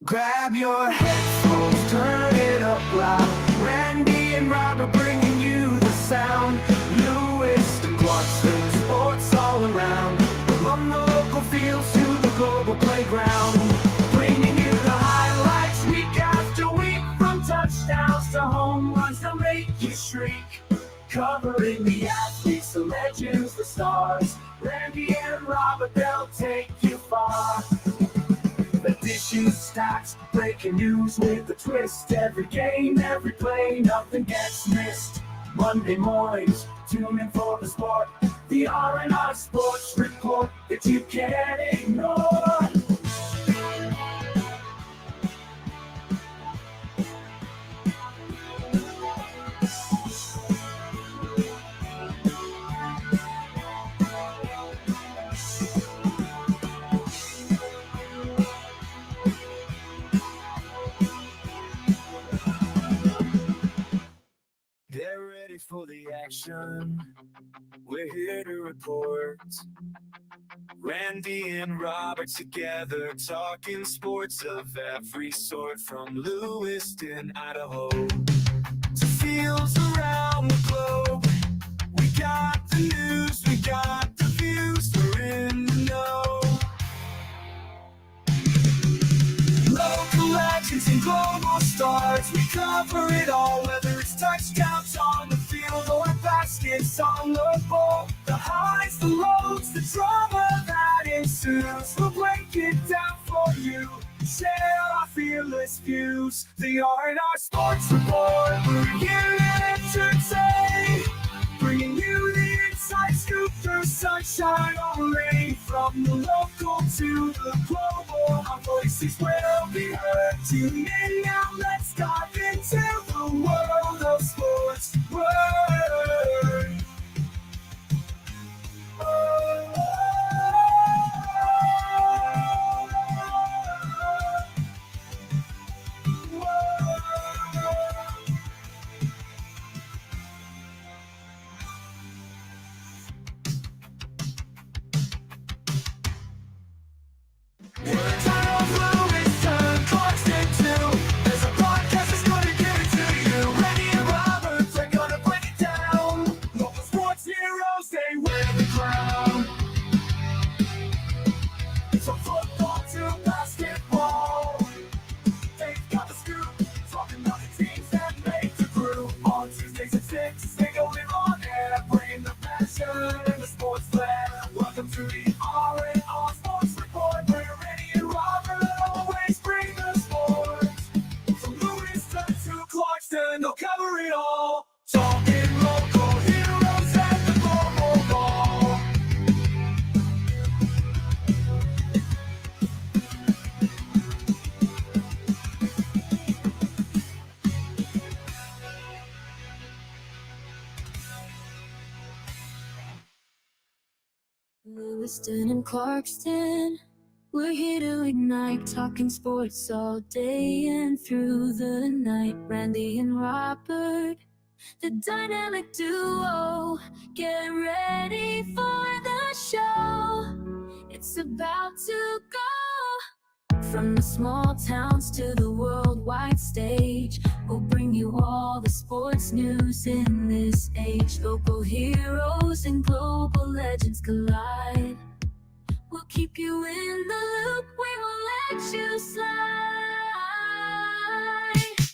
Grab your headphones, turn it up loud. Randy and Robert bringing you the sound. Lewis and Clarkson, sports all around. From the local fields to the global playground. Bringing you the highlights week after week. From touchdowns to home runs to make you shriek. Covering the athletes, the legends, the stars. Randy and Robert, they'll take you far. Editions stacked, breaking news with a twist. Every game, every play, nothing gets missed. Monday mornings, tune in for the sport. The R&R Sports Report that you can't ignore. They're ready for the action. We're here to report. Randy and Robert together, talking sports of every sort. From Lewiston, Idaho, to fields around the globe. We got the news, we got the views, we're in the know. Local legends and global stars, we cover it all. Whether it's touchdowns on the field or baskets on the ball, the highs, the lows, the drama that ensues, we'll break it down for you. Share our fearless views. The R&R Sports Report, we're here to entertain, bringing you the inside scoop through sunshine or rain. From the local to the global, our voices will be heard. Tune in now, let's dive into the world of sports. Word. Welcome to the R&R Sports Report, where Randy and Robert always bring the sports. From Lewiston to Clarkston, they'll cover it all. Talking local heroes at the global ball. Lewiston and Clarkston, we're here to ignite, talking sports all day and through the night. Randy and Robert, the dynamic duo, get ready for the show. It's about to go. From the small towns to the worldwide stage, we'll bring you all the sports news in this age. Local heroes and global legends collide. We'll keep you in the loop, we won't let you slide.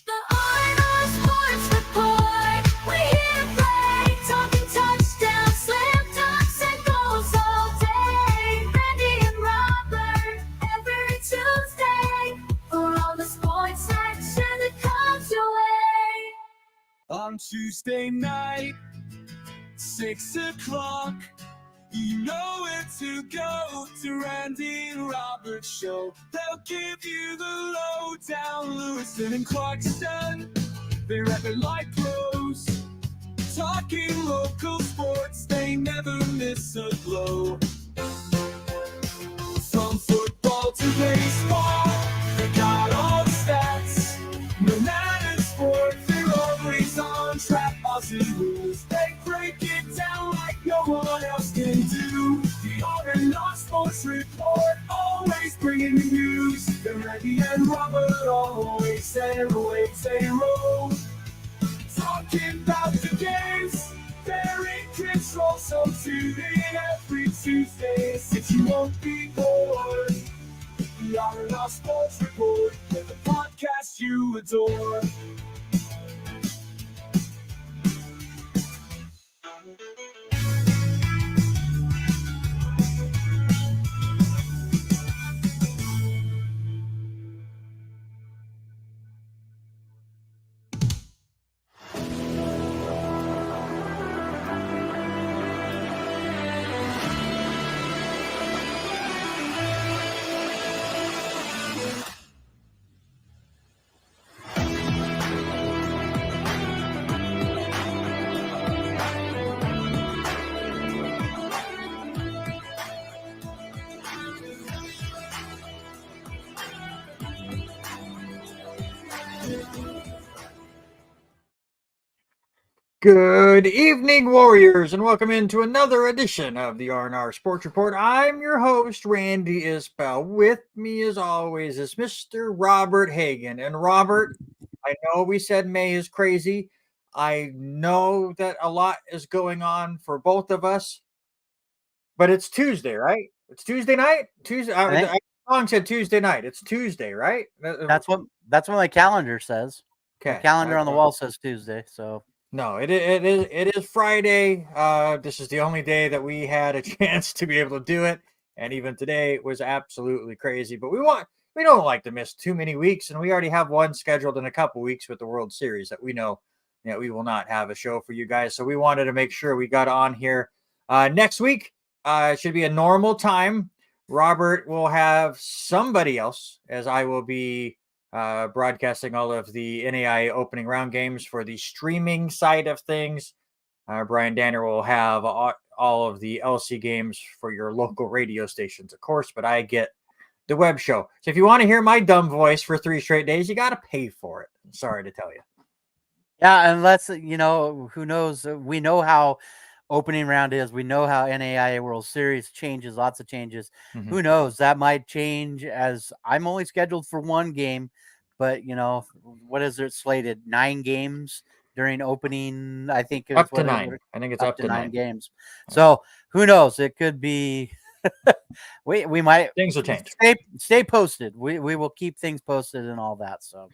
The R&R Sports Report, we're here to play, talking touchdowns, slam dunks, and goals all day. Randy and Robert, every Tuesday, for all the sports action that comes your way. On Tuesday night, 6 o'clock, you know where to go, to Randy and Robert's show. They'll give you the lowdown. Lewiston and Clarkston, they rap it like pros. Talking local sports, they never miss a blow. From football to baseball, they got all the stats. No matter sport, they're always on track. Aussie rules, they break it down like no one else can do. The R&R Sports Report, always bringing the news. They're Randy and Robert always same away, same road. Talking about the games, very trips also tune in every Tuesday, since you won't be bored. The R&R Sports Report, the podcast you adore. Good evening, Warriors, and welcome into another edition of the R&R Sports Report. I'm your host, Randy Isbell. With me, as always, is Mr. Robert Hagan. And Robert, I know we said May is crazy. I know that a lot is going on for both of us, but it's Tuesday, right? It's Tuesday night? Tuesday. I song said Tuesday night. It's Tuesday, right? That's what my calendar says. Okay. My calendar on the wall says Tuesday, so no, it is Friday. This is the only day that we had a chance to be able to do it, and even today it was absolutely crazy. But we don't like to miss too many weeks, and we already have one scheduled in a couple weeks with the World Series that we know that we will not have a show for you guys. So we wanted to make sure we got on here next week. It should be a normal time. Robert will have somebody else, as I will be broadcasting all of the NAIA opening round games for the streaming side of things. Brian Danner will have all of the LC games for your local radio stations, of course, but I get the web show. So if you want to hear my dumb voice for 3 straight days, you got to pay for it. I'm sorry to tell you. Yeah, unless, who knows? We know how opening round is. We know how NAIA World Series changes, lots of changes. Mm-hmm. Who knows? That might change, as I'm only scheduled for one game, but what is it slated? 9 games during opening. I think up to 9. I think it's up to 9 games. So who knows? It could be. we might. Things will change. Stay posted. We will keep things posted and all that. So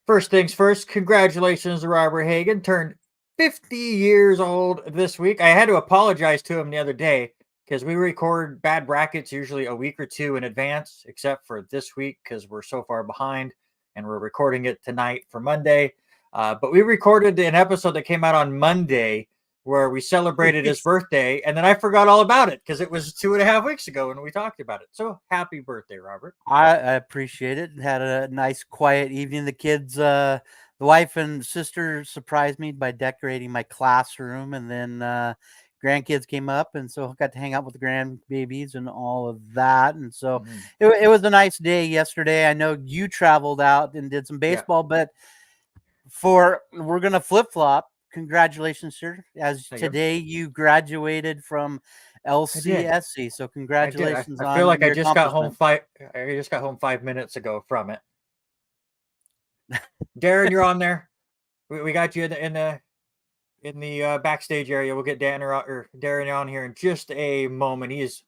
first things first. Congratulations to Robert Hagan. Turned 50 years old this week. I had to apologize to him the other day because we record bad brackets usually a week or 2 in advance, except for this week because we're so far behind and we're recording it tonight for Monday. But we recorded an episode that came out on Monday where we celebrated his birthday, and then I forgot all about it because it was 2.5 weeks ago when we talked about it. So happy birthday, Robert. I appreciate it. Had a nice quiet evening. The kids, the wife and sister surprised me by decorating my classroom, and then grandkids came up, and so I got to hang out with the grandbabies and all of that. And so it was a nice day yesterday. I know you traveled out and did some baseball, but we're going to flip-flop. Congratulations, sir. As today you graduated from LCSC. So congratulations. I feel like I just got home 5 minutes ago from it. Darren, you're on there. We got you in the backstage area. We'll get Darren on here in just a moment. He is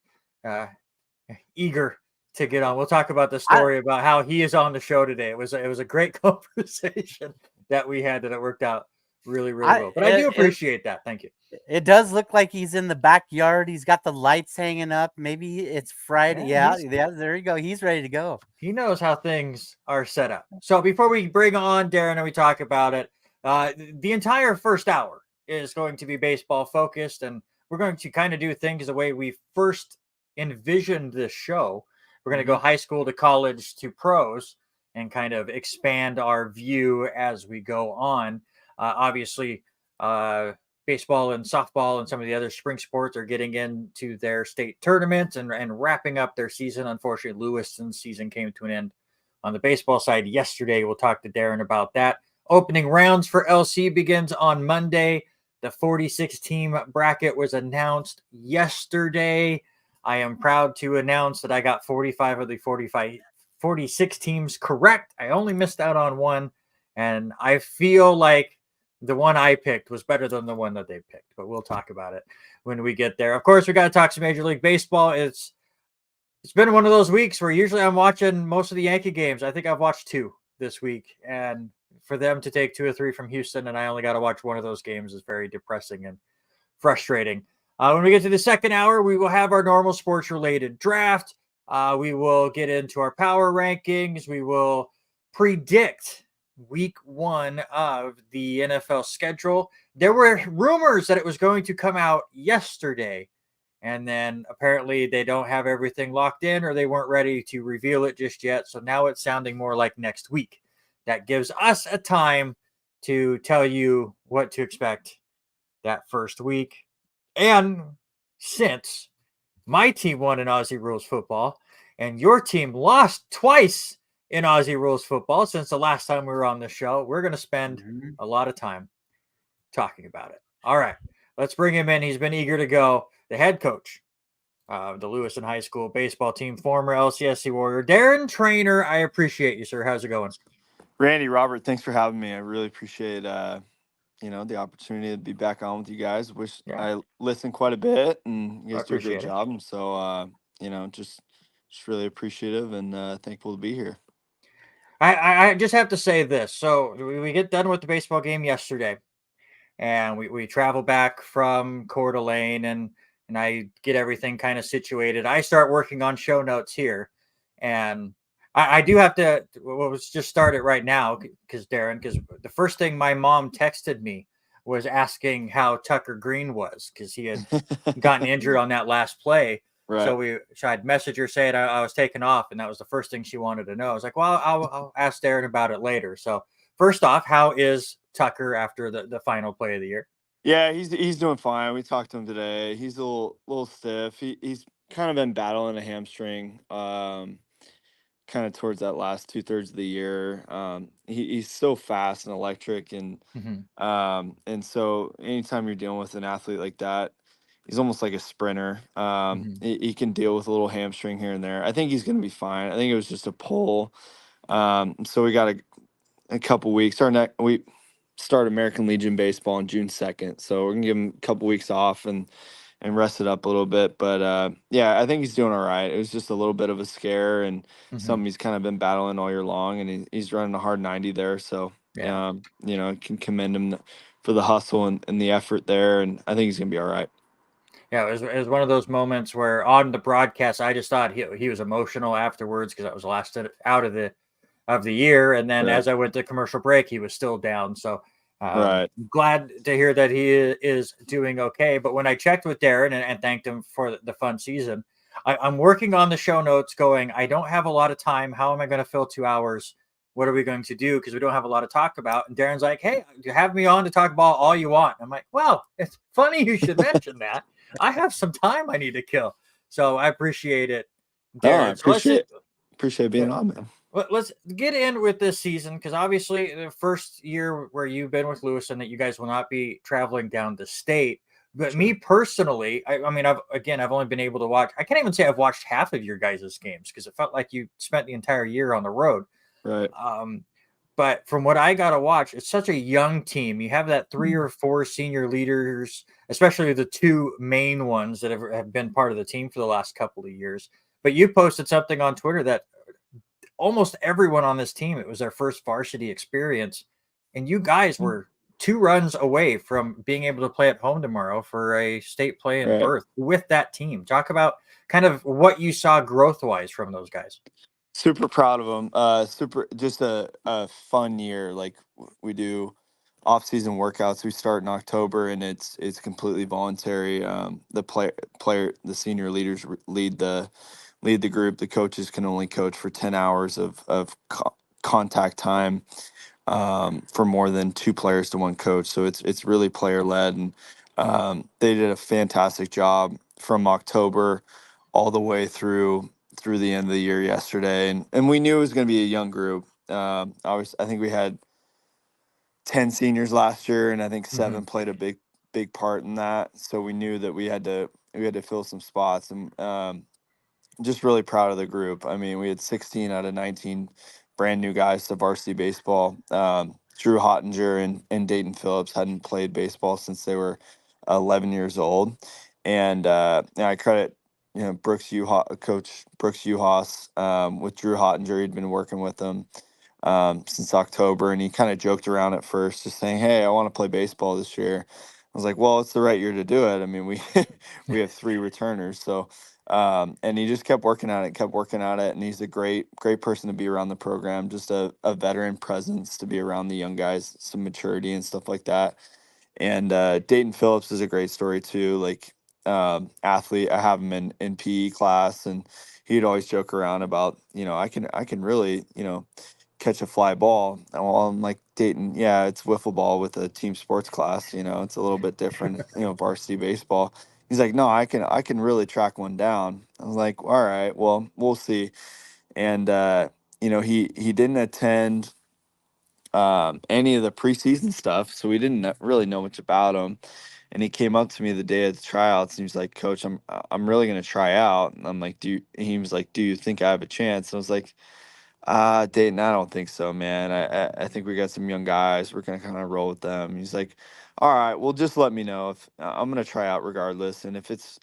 eager to get on. We'll talk about the story about how he is on the show today. It was a great conversation that we had that it worked out really well. But I do appreciate that. Thank you. It does look like he's in the backyard. He's got the lights hanging up. Maybe it's Friday. Yeah, there you go. He's ready to go. He knows how things are set up. So before we bring on Darren and we talk about it, the entire first hour is going to be baseball focused, and we're going to kind of do things the way we first envisioned this show. We're going to go high school to college to pros and kind of expand our view as we go on. Obviously, baseball and softball and some of the other spring sports are getting into their state tournaments and wrapping up their season. Unfortunately, Lewiston's season came to an end on the baseball side yesterday. We'll talk to Darren about that. Opening rounds for LC begins on Monday. The 46-team bracket was announced yesterday. I am proud to announce that I got 45 of the 46 teams correct. I only missed out on one, and I feel like the one I picked was better than the one that they picked, but we'll talk about it when we get there. Of course, we got to talk some Major League Baseball. It's been one of those weeks where usually I'm watching most of the Yankee games. I think I've watched 2 this week, and for them to take 2 or 3 from Houston and I only got to watch one of those games is very depressing and frustrating. When we get to the second hour, we will have our normal sports related draft. We will get into our power rankings. We will predict week 1 of the NFL schedule. There were rumors that it was going to come out yesterday, and then apparently they don't have everything locked in, or they weren't ready to reveal it just yet. So now it's sounding more like next week. That gives us a time to tell you what to expect that first week. And since my team won in Aussie Rules football and your team lost twice in Aussie Rules football since the last time we were on the show, we're going to spend a lot of time talking about it. All right, let's bring him in. He's been eager to go. The head coach of the Lewiston High School baseball team, former LCSC Warrior, Darren Trainer. I appreciate you, sir. How's it going? Randy, Robert, thanks for having me. I really appreciate the opportunity to be back on with you guys. Wish I listened quite a bit, and you guys do a great job. And so, just really appreciative and thankful to be here. I just have to say this. So we get done with the baseball game yesterday, and we travel back from Coeur d'Alene, and I get everything kind of situated. I start working on show notes here, and I do have to. Well, let's just start it right now, because the first thing my mom texted me was asking how Tucker Green was, because he had gotten injured on that last play. Right. So I'd message her saying I was taken off, and that was the first thing she wanted to know. I was like, well, I'll ask Darren about it later. So first off, how is Tucker after the final play of the year? Yeah, he's doing fine. We talked to him today. He's a little stiff. He's kind of been battling a hamstring. Kind of towards that last 2/3 of the year. He's so fast and electric, and so anytime you're dealing with an athlete like that, he's almost like a sprinter. He can deal with a little hamstring here and there. I think he's going to be fine. I think it was just a pull. So we got a couple weeks. We start American Legion baseball on June 2nd, so we're gonna give him a couple weeks off and rest it up a little bit. But I think he's doing all right. It was just a little bit of a scare and something he's kind of been battling all year long, and he's running a hard 90 there. So I can commend him for the hustle and the effort there, and I think he's gonna be all right. Yeah, it was one of those moments where on the broadcast I just thought he was emotional afterwards, because that was the last out of the year, and then as I went to commercial break, he was still down. So glad to hear that he is doing okay. But when I checked with Darren and thanked him for the fun season, I'm working on the show notes going, I don't have a lot of time. How am I going to fill 2 hours? What are we going to do? Because we don't have a lot to talk about. And Darren's like, hey, you have me on to talk about all you want. I'm like, well, it's funny you should mention that. I have some time I need to kill. So I appreciate it, Darren. Appreciate being on, man. Let's get in with this season, because obviously the first year where you've been with Lewiston that you guys will not be traveling down the state. But me personally, I mean, I've only been able to watch. I can't even say I've watched half of your guys' games, because it felt like you spent the entire year on the road. Right. But from what I got to watch, it's such a young team. You have that 3 or 4 senior leaders, especially the 2 main ones that have been part of the team for the last couple of years. But you posted something on Twitter that almost everyone on this team, it was their first varsity experience, and you guys were 2 runs away from being able to play at home tomorrow for a state play and berth with that team. Talk about kind of what you saw growth wise from those guys. Super proud of them. Just a fun year. Like, we do off-season workouts. We start in October, and it's completely voluntary. The senior leaders lead the group. The coaches can only coach for 10 hours of contact time for more than 2 players to 1 coach. So it's really player led, and they did a fantastic job from October all the way through the end of the year yesterday. And we knew it was going to be a young group. I think we had 10 seniors last year, and I think 7 played a big part in that. So we knew that we had to fill some spots, and just really proud of the group. I mean, we had 16 out of 19 brand new guys to varsity baseball. Drew Hottinger and Dayton Phillips hadn't played baseball since they were 11 years old, and I credit Coach Brooks Uhas with Drew Hottinger. He'd been working with them since October, and he kind of joked around at first, just saying, "Hey, I want to play baseball this year." I was like, "Well, it's the right year to do it. I mean, we we have three returners, so." And he just kept working at it, kept working at it, and he's a great person to be around the program. Just a veteran presence to be around the young guys, some maturity and stuff like that. And Dayton Phillips is a great story too. Like athlete, I have him in PE class, and he'd always joke around about, I can really, catch a fly ball. Well, I'm like, Dayton, yeah, it's wiffle ball with a team sports class. It's a little bit different, varsity baseball. He's like, no, I can really track one down. I was like, all right, well, we'll see. And he didn't attend any of the preseason stuff, so we didn't really know much about him. And he came up to me the day of the tryouts, and he was like, "Coach, I'm really gonna try out." And I'm like, "Do you?" He was like, "Do you think I have a chance?" And I was like, Dayton, I don't think so, man. I think we got some young guys. We're gonna kind of roll with them. He's like, all right, well, just let me know if I'm gonna try out regardless, and if it's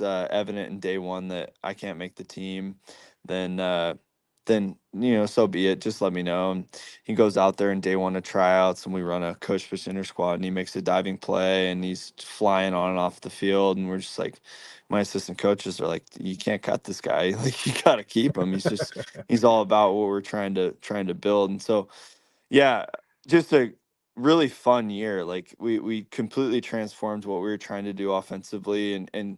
evident in day one that I can't make the team, then so be it. Just let me know. And he goes out there in day one of tryouts, and we run a coach push inter squad, and he makes a diving play, and he's flying on and off the field, and we're just like, my assistant coaches are like, you can't cut this guy. Like, you gotta keep him. He's all about what we're trying to build. And so, yeah, just a really fun year. Like, we completely transformed what we were trying to do offensively, and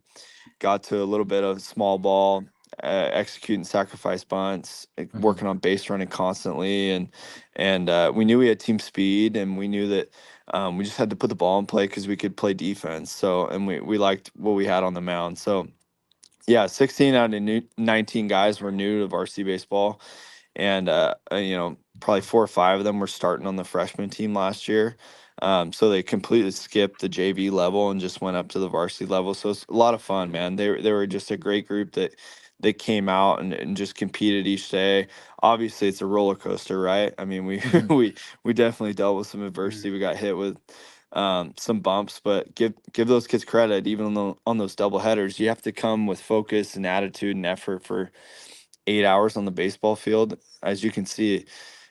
got to a little bit of small ball, executing sacrifice bunts, Mhm. working on base running constantly, and we knew we had team speed, and we knew that we just had to put the ball in play because we could play defense. So, and we liked what we had on the mound. So, yeah, 16 out of 19 guys were new to varsity baseball, and probably 4 or 5 of them were starting on the freshman team last year. So they completely skipped the JV level and just went up to the varsity level. So it's a lot of fun, man. They were just a great group that came out and just competed each day. Obviously, it's a roller coaster, right? I mean, we Mhm. we definitely dealt with some adversity. We got hit with some bumps, but give those kids credit. Even on those double headers, you have to come with focus and attitude and effort for 8 hours on the baseball field. As you can see,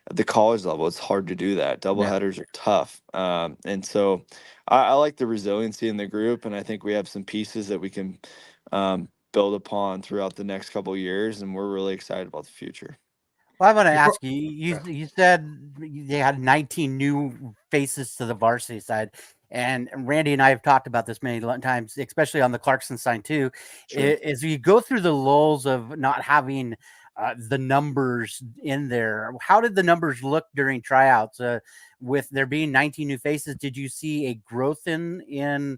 at the college level, it's hard to do that. Double Yeah. headers are tough, and so I like the resiliency in the group, and I think we have some pieces that we can build upon throughout the next couple of years, and we're really excited about the future. Well, I want to Before, ask you. You said they had 19 new faces to the varsity side, and Randy and I have talked about this many times, especially on the Clarkson side too. Sure. As you go through the lulls of not having the numbers in there, how did the numbers look during tryouts? With there being 19 new faces, did you see a growth in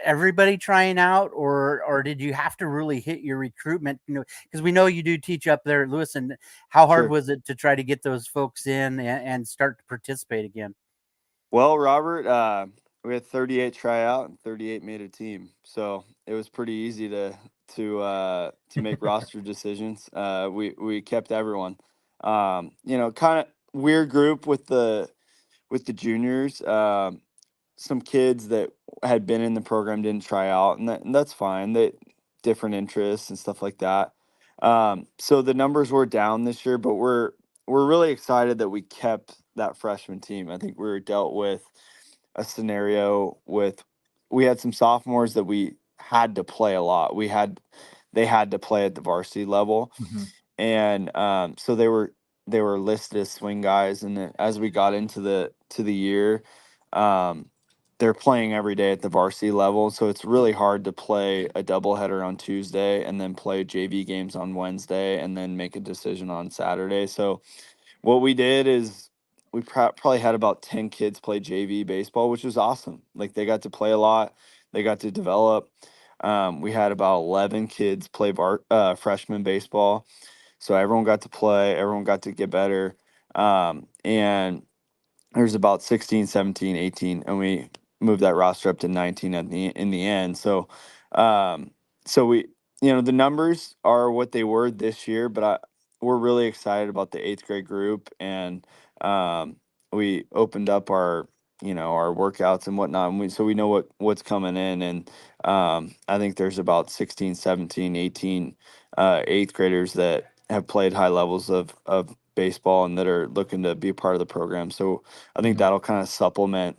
everybody trying out, or did you have to really hit your recruitment, because we know you do teach up there at Lewis, and how hard Sure. was it to try to get those folks in and start to participate again? Well, Robert, we had 38 try out and 38 made a team, so it was pretty easy to make roster decisions. We kept everyone. Kind of weird group with the juniors. Some kids that had been in the program didn't try out, and that's fine. They different interests and stuff like that. So the numbers were down this year, but we're really excited that we kept that freshman team. I think we were dealt with a scenario with we had some sophomores that we had to play a lot. They had to play at the varsity level, Mhm. and so they were listed as swing guys. And then as we got into the year, um, they're playing every day at the varsity level, so it's really hard to play a doubleheader on Tuesday and then play JV games on Wednesday and then make a decision on Saturday. So what we did is we probably had about 10 kids play JV baseball, which was awesome. Like, they got to play a lot, they got to develop. We had about 11 kids play freshman baseball, so everyone got to play, everyone got to get better. And there's about 16, 17, 18, and we moved that roster up to 19 in the end. So, um, so the numbers are what they were this year, but we're really excited about the eighth grade group, and um, we opened up our workouts and whatnot, and so we know what's coming in, and I think there's about 16, 17, 18 eighth graders that have played high levels of baseball and that are looking to be a part of the program. So I think Mhm. that'll kind of supplement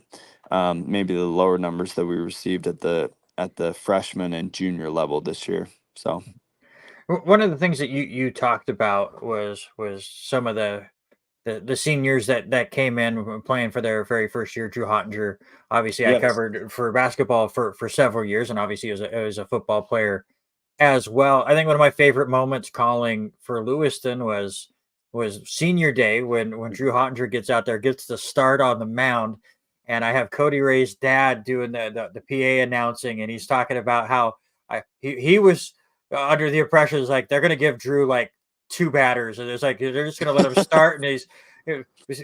maybe the lower numbers that we received at the freshman and junior level this year. So One of the things that you talked about was some of the seniors that came in playing for their very first year. Drew Hottinger, obviously, I yes, covered for basketball for several years, and obviously as a football player as well. I think one of my favorite moments calling for Lewiston was senior day when Drew Hottinger gets out there, gets the start on the mound, and I have Cody Ray's dad doing the PA announcing, and he's talking about how he was under the impression is like they're going to give Drew like two batters, and it's like they're just going to let him start, and he's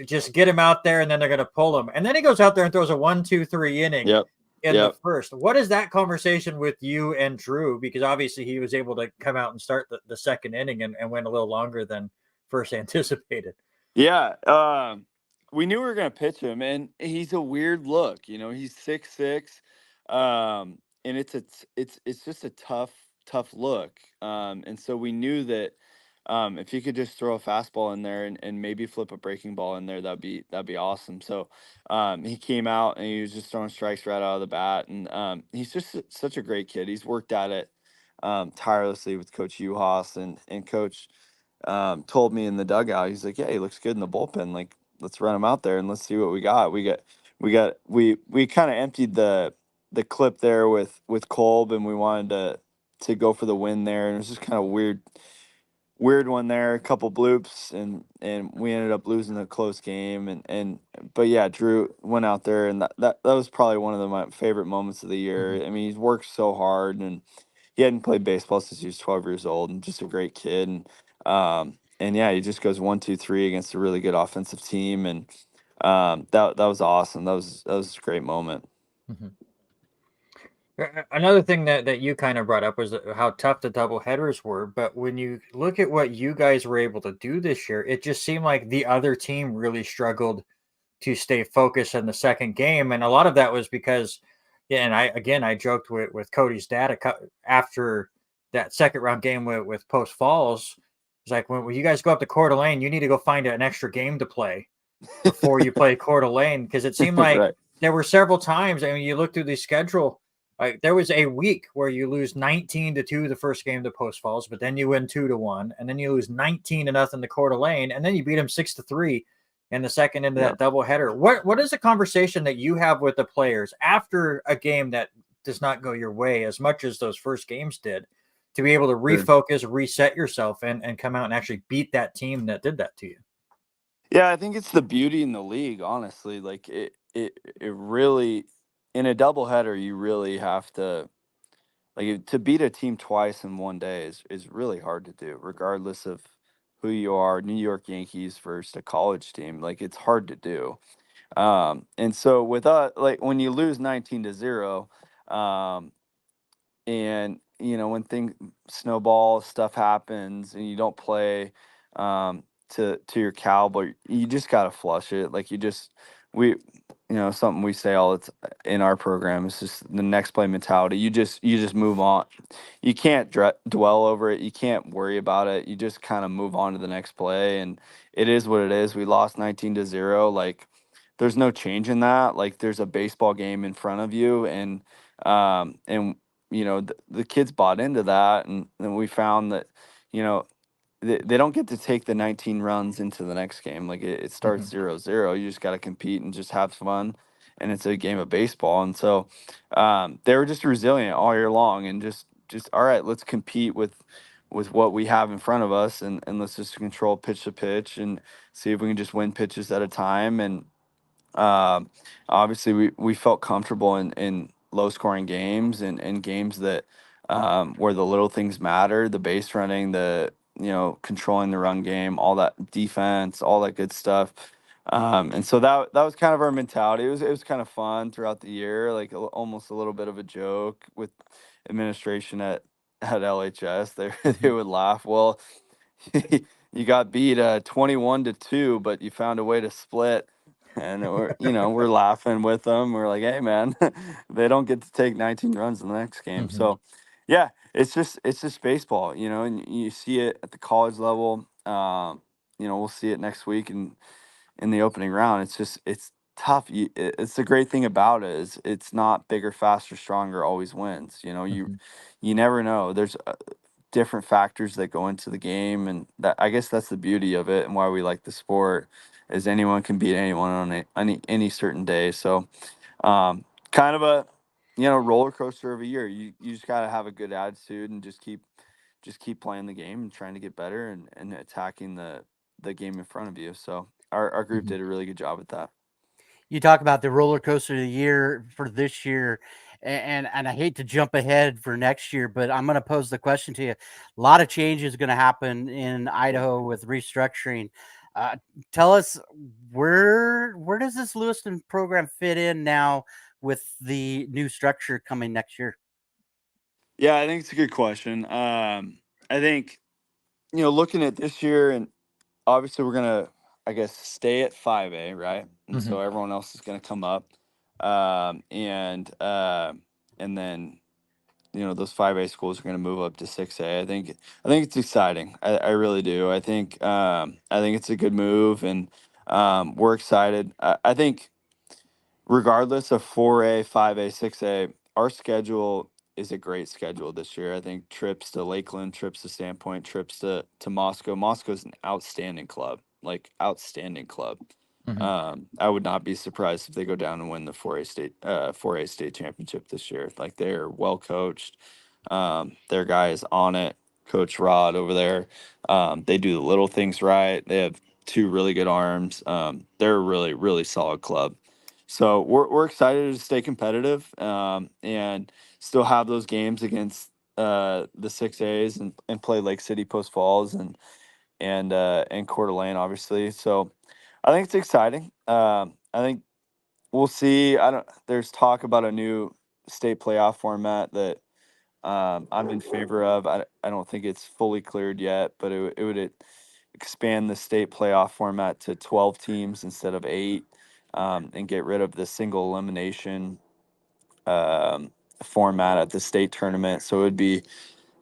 just get him out there, and then they're going to pull him, and then he goes out there and throws a 1, 2, 3 inning yep, in the yep. first. What is that conversation with you and Drew? Because obviously he was able to come out and start the second inning and went a little longer than first anticipated. Yeah, we knew we were gonna pitch him, and he's a weird look. He's 6'6", and it's just a tough look. And so we knew that if he could just throw a fastball in there and maybe flip a breaking ball in there, that'd be awesome. So he came out and he was just throwing strikes right out of the bat, and he's just such a great kid. He's worked at it tirelessly with Coach Uhas, and Coach told me in the dugout, he's like, "Yeah, he looks good in the bullpen. Like, let's run him out there and let's see what we got." We kind of emptied the clip there with Kolb, and we wanted to go for the win there, and it was just kind of weird one there, a couple bloops, and we ended up losing a close game, and but yeah, Drew went out there, and that was probably one of my favorite moments of the Mhm. year. I mean, he's worked so hard, and he hadn't played baseball since he was 12 years old, and just a great kid. And yeah, he just goes 1, 2, 3 against a really good offensive team, and that was awesome. That was a great moment. Mhm. Another thing that you kind of brought up was how tough the double headers were. But when you look at what you guys were able to do this year, it just seemed like the other team really struggled to stay focused in the second game, and a lot of that was because, yeah, and I joked with Cody's dad after that second round game with Post Falls. It's like when you guys go up to Coeur d'Alene, you need to go find an extra game to play before you play Coeur d'Alene, because it seemed like Right. there were several times. I mean, you look through the schedule. There was a week where you lose 19-2 the first game to Post Falls, but then you win 2-1, and then you lose 19-0 to Coeur d'Alene, and then you beat them 6-3 in the second into Yeah. that doubleheader. What is a conversation that you have with the players after a game that does not go your way as much as those first games did, to be able to Sure. refocus, reset yourself, and come out and actually beat that team that did that to you? Yeah, I think it's the beauty in the league, honestly. Like it really, in a doubleheader, you really have to, to beat a team twice in one day is really hard to do, regardless of who you are. New York Yankees versus a college team, like it's hard to do. And so with us, like when you lose 19-0, um, and when things snowball, stuff happens and you don't play to your caliber, you just got to flush it. Like we something we say all it's in our program is just the next play mentality. You just move on. You can't dwell over it, you can't worry about it, you just kind of move on to the next play, and it is what it is. We lost 19-0. Like, there's no change in that. Like, there's a baseball game in front of you, and the kids bought into that, and we found that you know they don't get to take the 19 runs into the next game. Like, it starts Mhm. 0-0. You just got to compete and just have fun, and it's a game of baseball. And so they were just resilient all year long, and just all right, let's compete with what we have in front of us, and let's just control pitch to pitch and see if we can just win pitches at a time. And um, obviously, we felt comfortable in low scoring games, and games that where the little things matter, the base running, the controlling the run game, all that defense, all that good stuff. And so that was kind of our mentality. It was kind of fun throughout the year, like almost a little bit of a joke with administration at LHS. They Mm-hmm. they would laugh. Well, you got beat 21-2, but you found a way to split. And we're laughing with them. We're like, hey man, they don't get to take 19 runs in the next game. Mm-hmm. So yeah, it's just baseball, and you see it at the college level. We'll see it next week in the opening round. It's tough. It's the great thing about it is it's not bigger, faster, stronger always wins. Mm-hmm. You never know. There's different factors that go into the game, and that I guess that's the beauty of it and why we like the sport is anyone can beat anyone on any certain day. So kind of a roller coaster of a year. You just got to have a good attitude and just keep playing the game and trying to get better and attacking the game in front of you. So our group Mm-hmm. did a really good job at that. You talk about the roller coaster of the year for this year, and I hate to jump ahead for next year, but I'm going to pose the question to you. A lot of change is going to happen in Idaho with restructuring. Uh, Tell us where does this Lewiston program fit in now with the new structure coming next year? Yeah, I think it's a good question. I think looking at this year, and obviously we're gonna, I guess, stay at 5A, right? And Mm-hmm. so everyone else is gonna come up, and then those 5A schools are gonna move up to 6A. I think it's exciting. I really do. I think it's a good move, and we're excited. I think regardless of 4A, 5A, 6A, our schedule is a great schedule this year. I think trips to Lakeland, trips to Sandpoint, trips to Moscow. Moscow's an outstanding club, like outstanding club. Mm-hmm. I would not be surprised if they go down and win the 4A state championship this year. Like they're well coached. Their guy is on it. Coach Rod over there. They do the little things right. They have two really good arms. They're a really, really solid club. So we're excited to stay competitive and still have those games against the 6As and play Lake City, Post Falls, and Coeur d'Alene, obviously. So I think it's exciting. I think we'll see. I don't. There's talk about a new state playoff format that I'm in favor of. I don't think it's fully cleared yet, but it would expand the state playoff format to 12 teams instead of 8, and get rid of the single elimination um, format at the state tournament. So it would be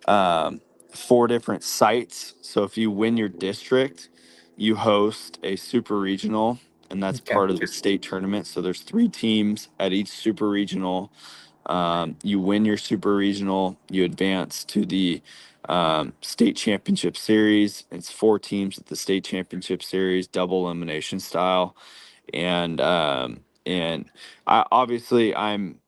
um, 4 different sites. So if you win your district, you host a super regional, and that's Okay. part of the state tournament. So there's 3 teams at each super regional. You win your super regional, you advance to the state championship series. It's 4 teams at the state championship series, double elimination style, and I obviously I'm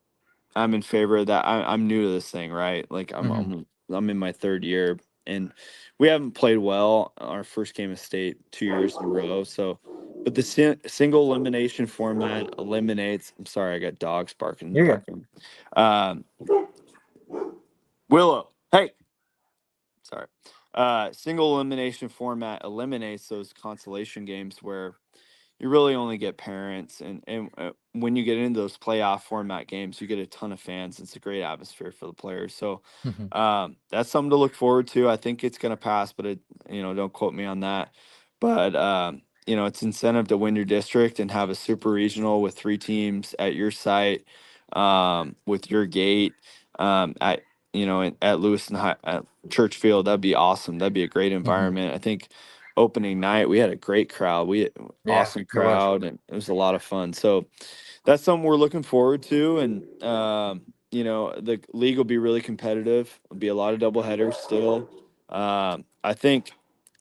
in favor of that. I'm new to this thing, right? Like Mm-hmm. I'm in my 3rd year, and we haven't played well. Our first game of state 2 years in a row. So, but the single elimination format eliminates. I'm sorry, I got dogs barking in the You're good. background. Um, Willow, hey, sorry. Single elimination format eliminates those consolation games where you really only get parents, and when you get into those playoff format games you get a ton of fans. It's a great atmosphere for the players. So Mm-hmm. that's something to look forward to. I think it's going to pass, but don't quote me on that. But it's incentive to win your district and have a super regional with 3 teams at your site, with your gate, at Lewiston High, at Church Field. That'd be awesome. That'd be a great Mm-hmm. environment. I think opening night we had a great crowd. Yeah, Awesome it was. crowd, and it was a lot of fun. So that's something we're looking forward to. And the league will be really competitive. There'll be a lot of double headers still. I think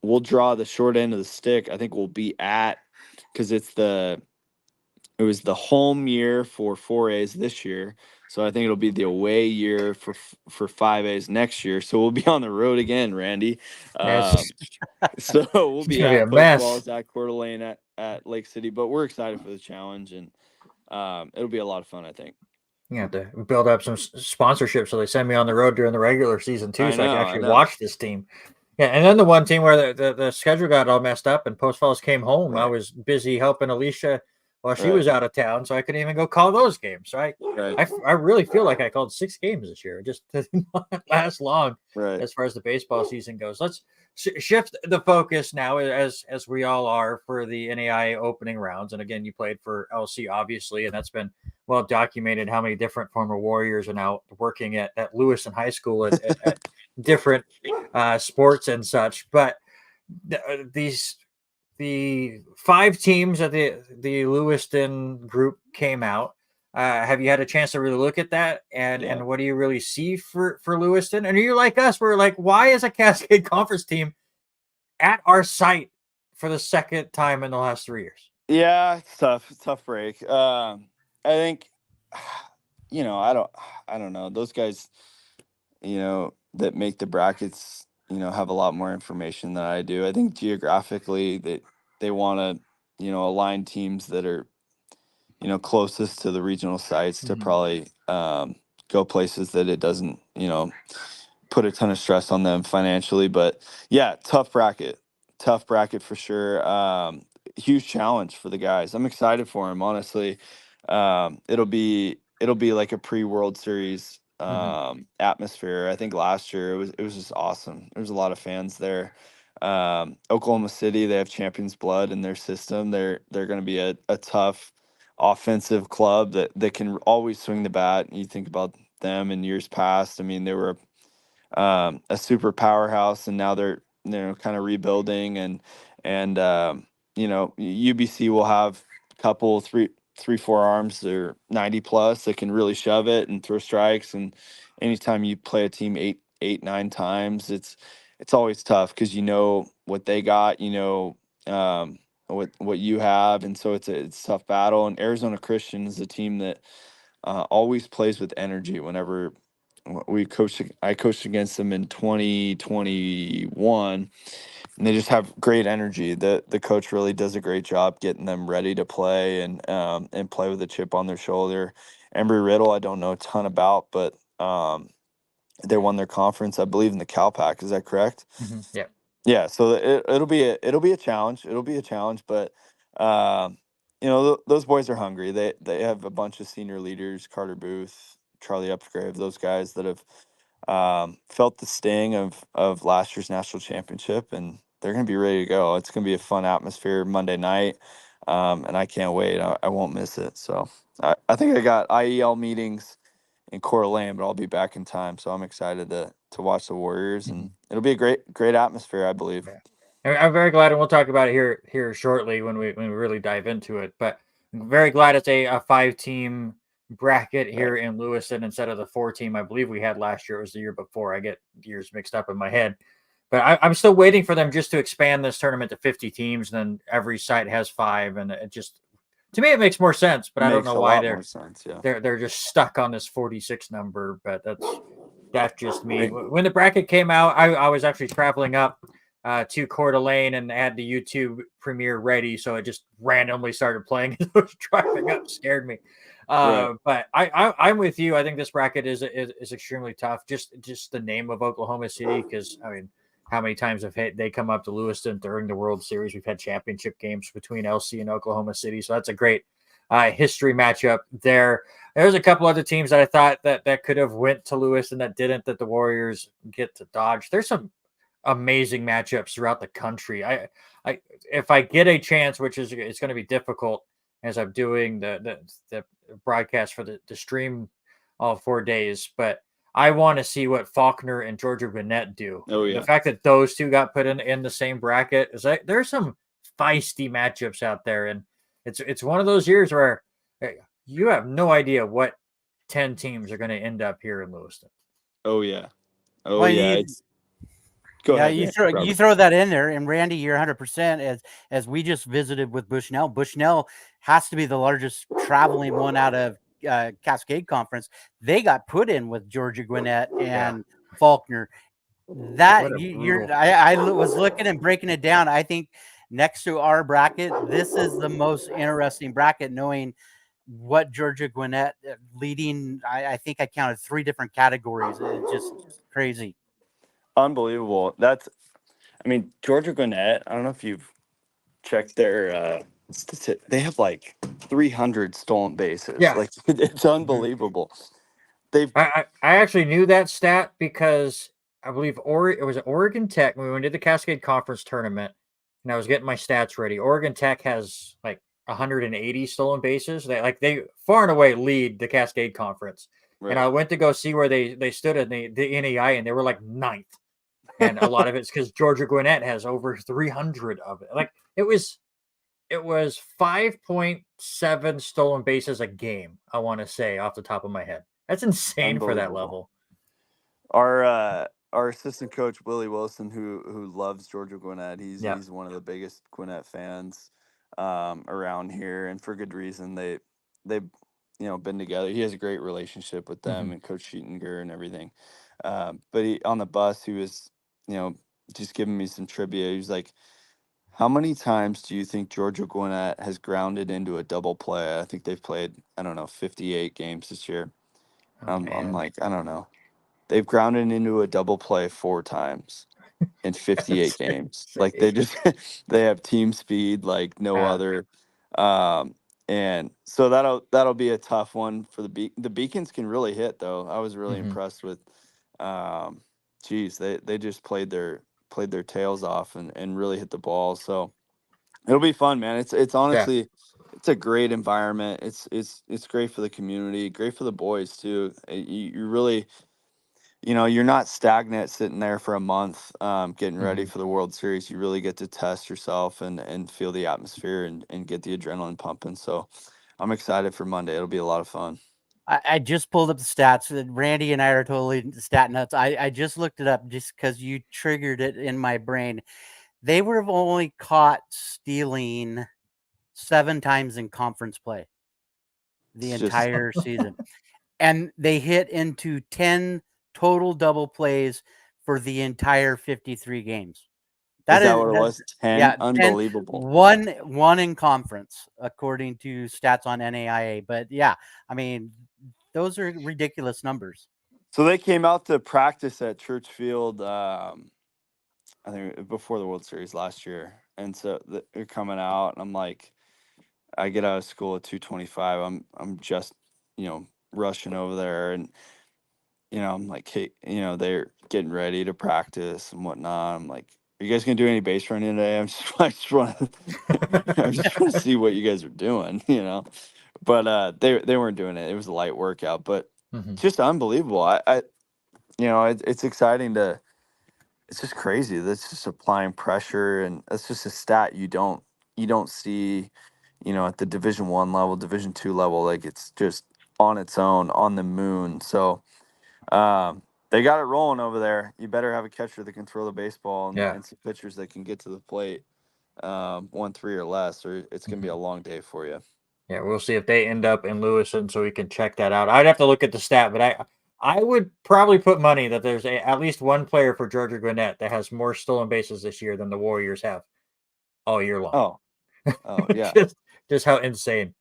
we'll draw the short end of the stick. I think we'll be at, because it was the home year for 4As this year. So I think it'll be the away year for 5As next year. So we'll be on the road again, Randy. Yeah, Um, so we'll it's be gonna be at a Post mess. Falls, at Coeur d'Alene, at Lake City, but we're excited for the challenge, and it'll be a lot of fun, I think. You have to build up some sponsorship so they send me on the road during the regular season too, I so I can know, I actually know. watch this team. Yeah, and then the one team where the schedule got all messed up and Post Falls came home, I Right. was busy helping Alicia while she Right. was out of town, so I couldn't even go call those games. So I really feel like I called 6 games this year. It just did not last long Right. as far as the baseball season goes. Let's shift the focus now, as we all are, for the NAI opening rounds. And again, you played for LC, obviously, and that's been well documented how many different former Warriors are now working at Lewiston High School at different sports and such. But these the 5 teams that the Lewiston group came out. Have you had a chance to really look at that? And what do you really see for Lewiston? And are you like us? We're like, why is a Cascade Conference team at our site for the second time in the last 3 years? Yeah, it's tough. It's a tough break. I think, I don't know. Those guys, that make the brackets, have a lot more information than I do. I think geographically they want to, align teams that are, closest to the regional sites to probably go places that it doesn't, put a ton of stress on them financially. But yeah, tough bracket for sure. Huge challenge for the guys. I'm excited for them, honestly. It'll be like a pre-World Series atmosphere. I think last year it was just awesome. There was a lot of fans there. Oklahoma City, they have champions blood in their system. They're going to be a tough offensive club that can always swing the bat. You think about them in years past. I mean, they were a super powerhouse, and now they're kind of rebuilding, and UBC will have a couple three four arms that are 90 plus that can really shove it and throw strikes. And anytime you play a team eight 9 times, it's always tough because what they got, what you have, and so it's a tough battle. And Arizona Christian is a team that always plays with energy. Whenever I coached against them in 2021, and they just have great energy. The coach really does a great job getting them ready to play and play with a chip on their shoulder. Embry Riddle, I don't know a ton about, but they won their conference, I believe, in the CalPAC. Is that correct? Yeah. Yeah, so it'll be a challenge. It'll be a challenge, but those boys are hungry. They have a bunch of senior leaders: Carter Booth, Charlie Upgrave, those guys that have felt the sting of last year's national championship, and they're going to be ready to go. It's going to be a fun atmosphere Monday night, and I can't wait. I won't miss it. So I think I got IEL meetings in Coeur d'Alene, but I'll be back in time. So I'm excited to watch the Warriors, and it'll be a great atmosphere, I believe. Yeah. I'm very glad, and we'll talk about it here shortly when we really dive into it. But I'm very glad it's a 5-team bracket here in Lewiston instead of the 4-team I believe we had last year. It was the year before. I get years mixed up in my head. But I'm still waiting for them just to expand this tournament to 50 teams, and then every site has 5, and it just, to me, it makes more sense. But I don't know why they're just stuck on this 46 number. But that's just me. When the bracket came out, I was actually traveling up to Coeur d'Alene and had the YouTube premiere ready, so it just randomly started playing as I was driving up. Scared me. But I'm with you. I think this bracket is extremely tough. Just the name of Oklahoma City, because I mean, how many times have they come up to Lewiston during the World Series? We've had championship games between LC and Oklahoma City, so that's a great history matchup there. There's a couple other teams that I thought that could have went to Lewiston that didn't, that the Warriors get to dodge. There's some amazing matchups throughout the country. I if I get a chance, which is it's going to be difficult as I'm doing the broadcast for the stream all 4 days, but I want to see what Faulkner and Georgia Gwinnett do. Oh, yeah. The fact that those two got put in the same bracket is like there's some feisty matchups out there, and it's one of those years where you have no idea what 10 teams are going to end up here in Lewiston. Oh yeah. Well, Go yeah, ahead. you throw that in there, and Randy, you're 100%. As we just visited with Bushnell. Bushnell has to be the largest traveling one out of Cascade Conference. They got put in with Georgia Gwinnett and Faulkner. That I was looking and breaking it down. I think next to our bracket, this is the most interesting bracket, knowing what Georgia Gwinnett leading. I think I counted 3 different categories. It's just crazy. Unbelievable. I mean, Georgia Gwinnett, I don't know if you've checked their they have like 300 stolen bases. Yeah. Like it's unbelievable. They've I actually knew that stat because I believe it was Oregon Tech when we went to the Cascade Conference tournament, and I was getting my stats ready. Oregon Tech has like 180 stolen bases. They far and away lead the Cascade Conference. And I right. went to go see where they stood in the NEI, and they were like ninth. And a lot of it's because Georgia Gwinnett has over 300 of it. Like it was 5.7 stolen bases a game. I want to say off the top of my head. That's insane for that Unbelievable. level. Our assistant coach Willie Wilson, who loves Georgia Gwinnett, Yeah. he's one of the biggest Gwinnett fans around here, and for good reason. They've been together. He has a great relationship with them and Coach Sheetinger and everything. But on the bus, he was just giving me some trivia. He was like, "How many times do you think Georgia Gwinnett has grounded into a double play?" I think they've played, I don't know, 58 games this year. Oh, I'm man. like, I don't know. They've grounded into a double play 4 times in 58 That's games. Like insane. they have team speed like no Yeah. other. And so that'll be a tough one for the Beacons can really hit though. I was really impressed with geez, they just played their tails off and really hit the ball. So it'll be fun, man. It's Yeah. honestly it's a great environment. It's great for the community, great for the boys too. You really you're not stagnant sitting there for a month getting ready for the World Series. You really get to test yourself and feel the atmosphere and get the adrenaline pumping. So I'm excited for Monday. It'll be a lot of fun. I just pulled up the stats. Randy and I are totally stat nuts. I just looked it up just because you triggered it in my brain. They were only caught stealing 7 times in conference play the It's just entire season. And they hit into 10 total double plays for the entire 53 games. is that That what it that's was? 10? yeah, 10 Unbelievable. one in conference according to stats on NAIA. But yeah, I mean, those are ridiculous numbers. So they came out to practice at Church Field I think before the World Series last year. And so they're coming out and I'm like I get out of school at 2:25. I'm just, rushing over there and I'm like, hey, they're getting ready to practice and whatnot. I'm like, are you guys gonna do any base running today? I just want to, I just want to see what you guys are doing. But they weren't doing it. It was a light workout, but just unbelievable. It's exciting it's just crazy. That's just applying pressure, and that's just a stat you don't see, at the Division 1 level, Division 2 level. Like it's just on its own, on the moon. So they got it rolling over there. You better have a catcher that can throw the baseball Yeah. and some pitchers that can get to the plate 1-3 or less, or it's gonna be a long day for you. Yeah, we'll see if they end up in Lewiston, so we can check that out. I'd have to look at the stat, but I would probably put money that there's at least one player for Georgia Gwinnett that has more stolen bases this year than the Warriors have all year long. Oh yeah. just how insane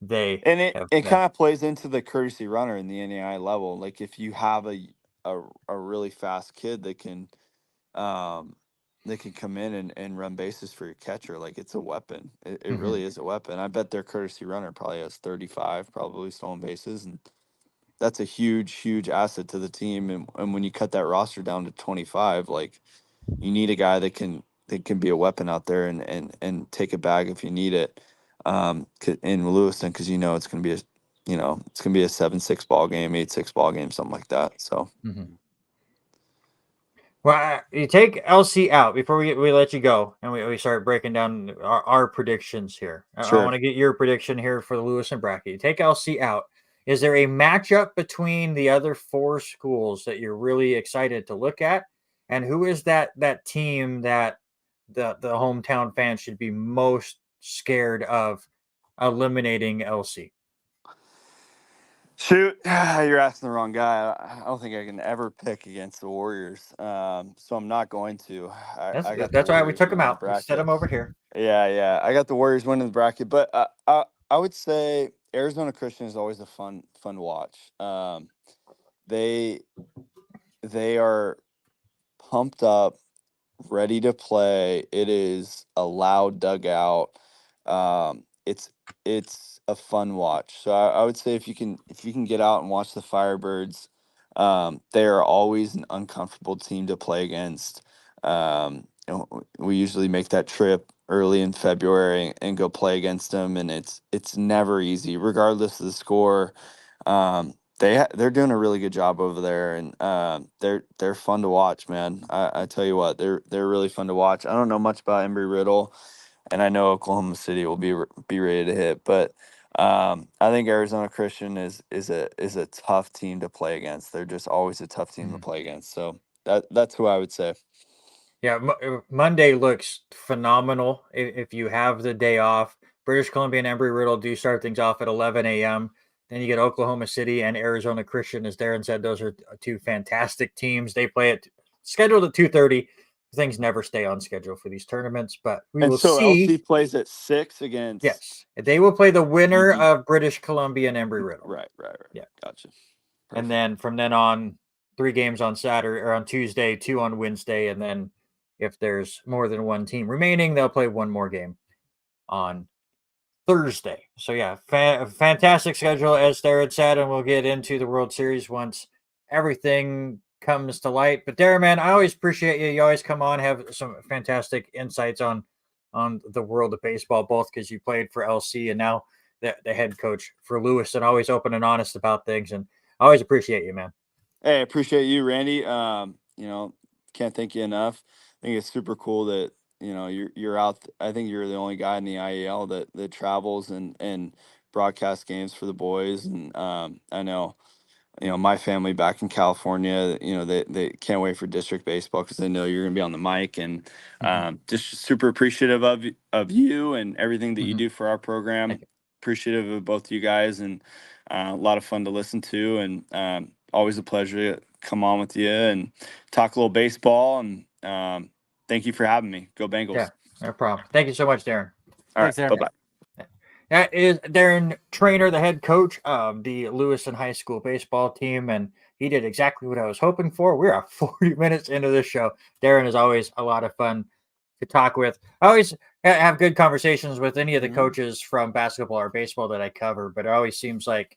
they And it, have it been. kind of plays into the courtesy runner in the NAI level. Like if you have a really fast kid um that can come in and run bases for your catcher, like it's a weapon. It really is a weapon. I bet their courtesy runner probably has 35 probably stolen bases, and that's a huge, huge asset to the team. And when you cut that roster down to 25, like you need a guy that can be a weapon out there and take a bag if you need it. In Lewiston, because it's gonna be a 7-6 ball game, 8-6 ball game, something like that. So Well, you take LC out before we let you go, and we start breaking down our predictions here. I want sure. to get your prediction here for the Lewis and bracket. You take LC out. Is there a matchup between the other 4 schools that you're really excited to look at? And who is that team that the hometown fans should be most scared of eliminating LC? Shoot, you're asking the wrong guy. I don't think I can ever pick against the Warriors. So I'm not going to. I got the That's why we Warriors took them winning the out. We set bracket. them over here. Yeah. I got the Warriors winning the bracket, but I would say Arizona Christian is always a fun to watch. They they are pumped up, ready to play. It is a loud dugout. It's a fun watch. So I would say if you can get out and watch the Firebirds, they are always an uncomfortable team to play against. We usually make that trip early in February and go play against them, and it's never easy, regardless of the score. They're doing a really good job over there, and they're fun to watch, man. I tell you what, they're really fun to watch. I don't know much about Embry Riddle, and I know Oklahoma City will be ready to hit, but I think Arizona Christian is a tough team to play against. They're just always a tough team to Mhm. play against. So that's who I would say. Yeah, Monday looks phenomenal if you have the day off. British Columbia and Embry Riddle do start things off at 11 a.m. Then you get Oklahoma City and Arizona Christian, as Darren said. Those are two fantastic teams. They play it scheduled at 2:30. Things never stay on schedule for these tournaments, but we And will so see. LC plays at 6 against. Yes, they will play the winner UD. of British Columbia and Embry Riddle. Right. Yeah, Gotcha. and Perfect. then from then on, 3 games on Saturday or on Tuesday, 2 on Wednesday, and then if there's more than one team remaining, they'll play one more game on Thursday. So yeah, fantastic schedule as Darren said, and we'll get into the World Series once everything comes to light. But Darren, man, I always appreciate you. You always come on, have some fantastic insights on the world of baseball, both because you played for LC and now the head coach for Lewis, and always open and honest about things. And I always appreciate you, man. Hey, I appreciate you, Randy. Can't thank you enough. I think it's super cool that you're out. I think you're the only guy in the IEL that travels and broadcasts games for the boys. And I know my family back in California, they can't wait for district baseball because they know you're going to be on the mic, and Mm-hmm. just super appreciative of you and everything that you Mm-hmm. do for our program. Thank you. Appreciative of both you guys, and a lot of fun to listen to, and always a pleasure to come on with you and talk a little baseball. And thank you for having me. Go Yeah, Bengals. no problem. Thank you so much, Darren. All right. Thanks, Aaron. Bye bye. That is Darren Trainer, the head coach of the Lewiston High School baseball team, and he did exactly what I was hoping for. We're 40 minutes into this show. Darren is always a lot of fun to talk with. I always have good conversations with any of the coaches from basketball or baseball that I cover, but it always seems like,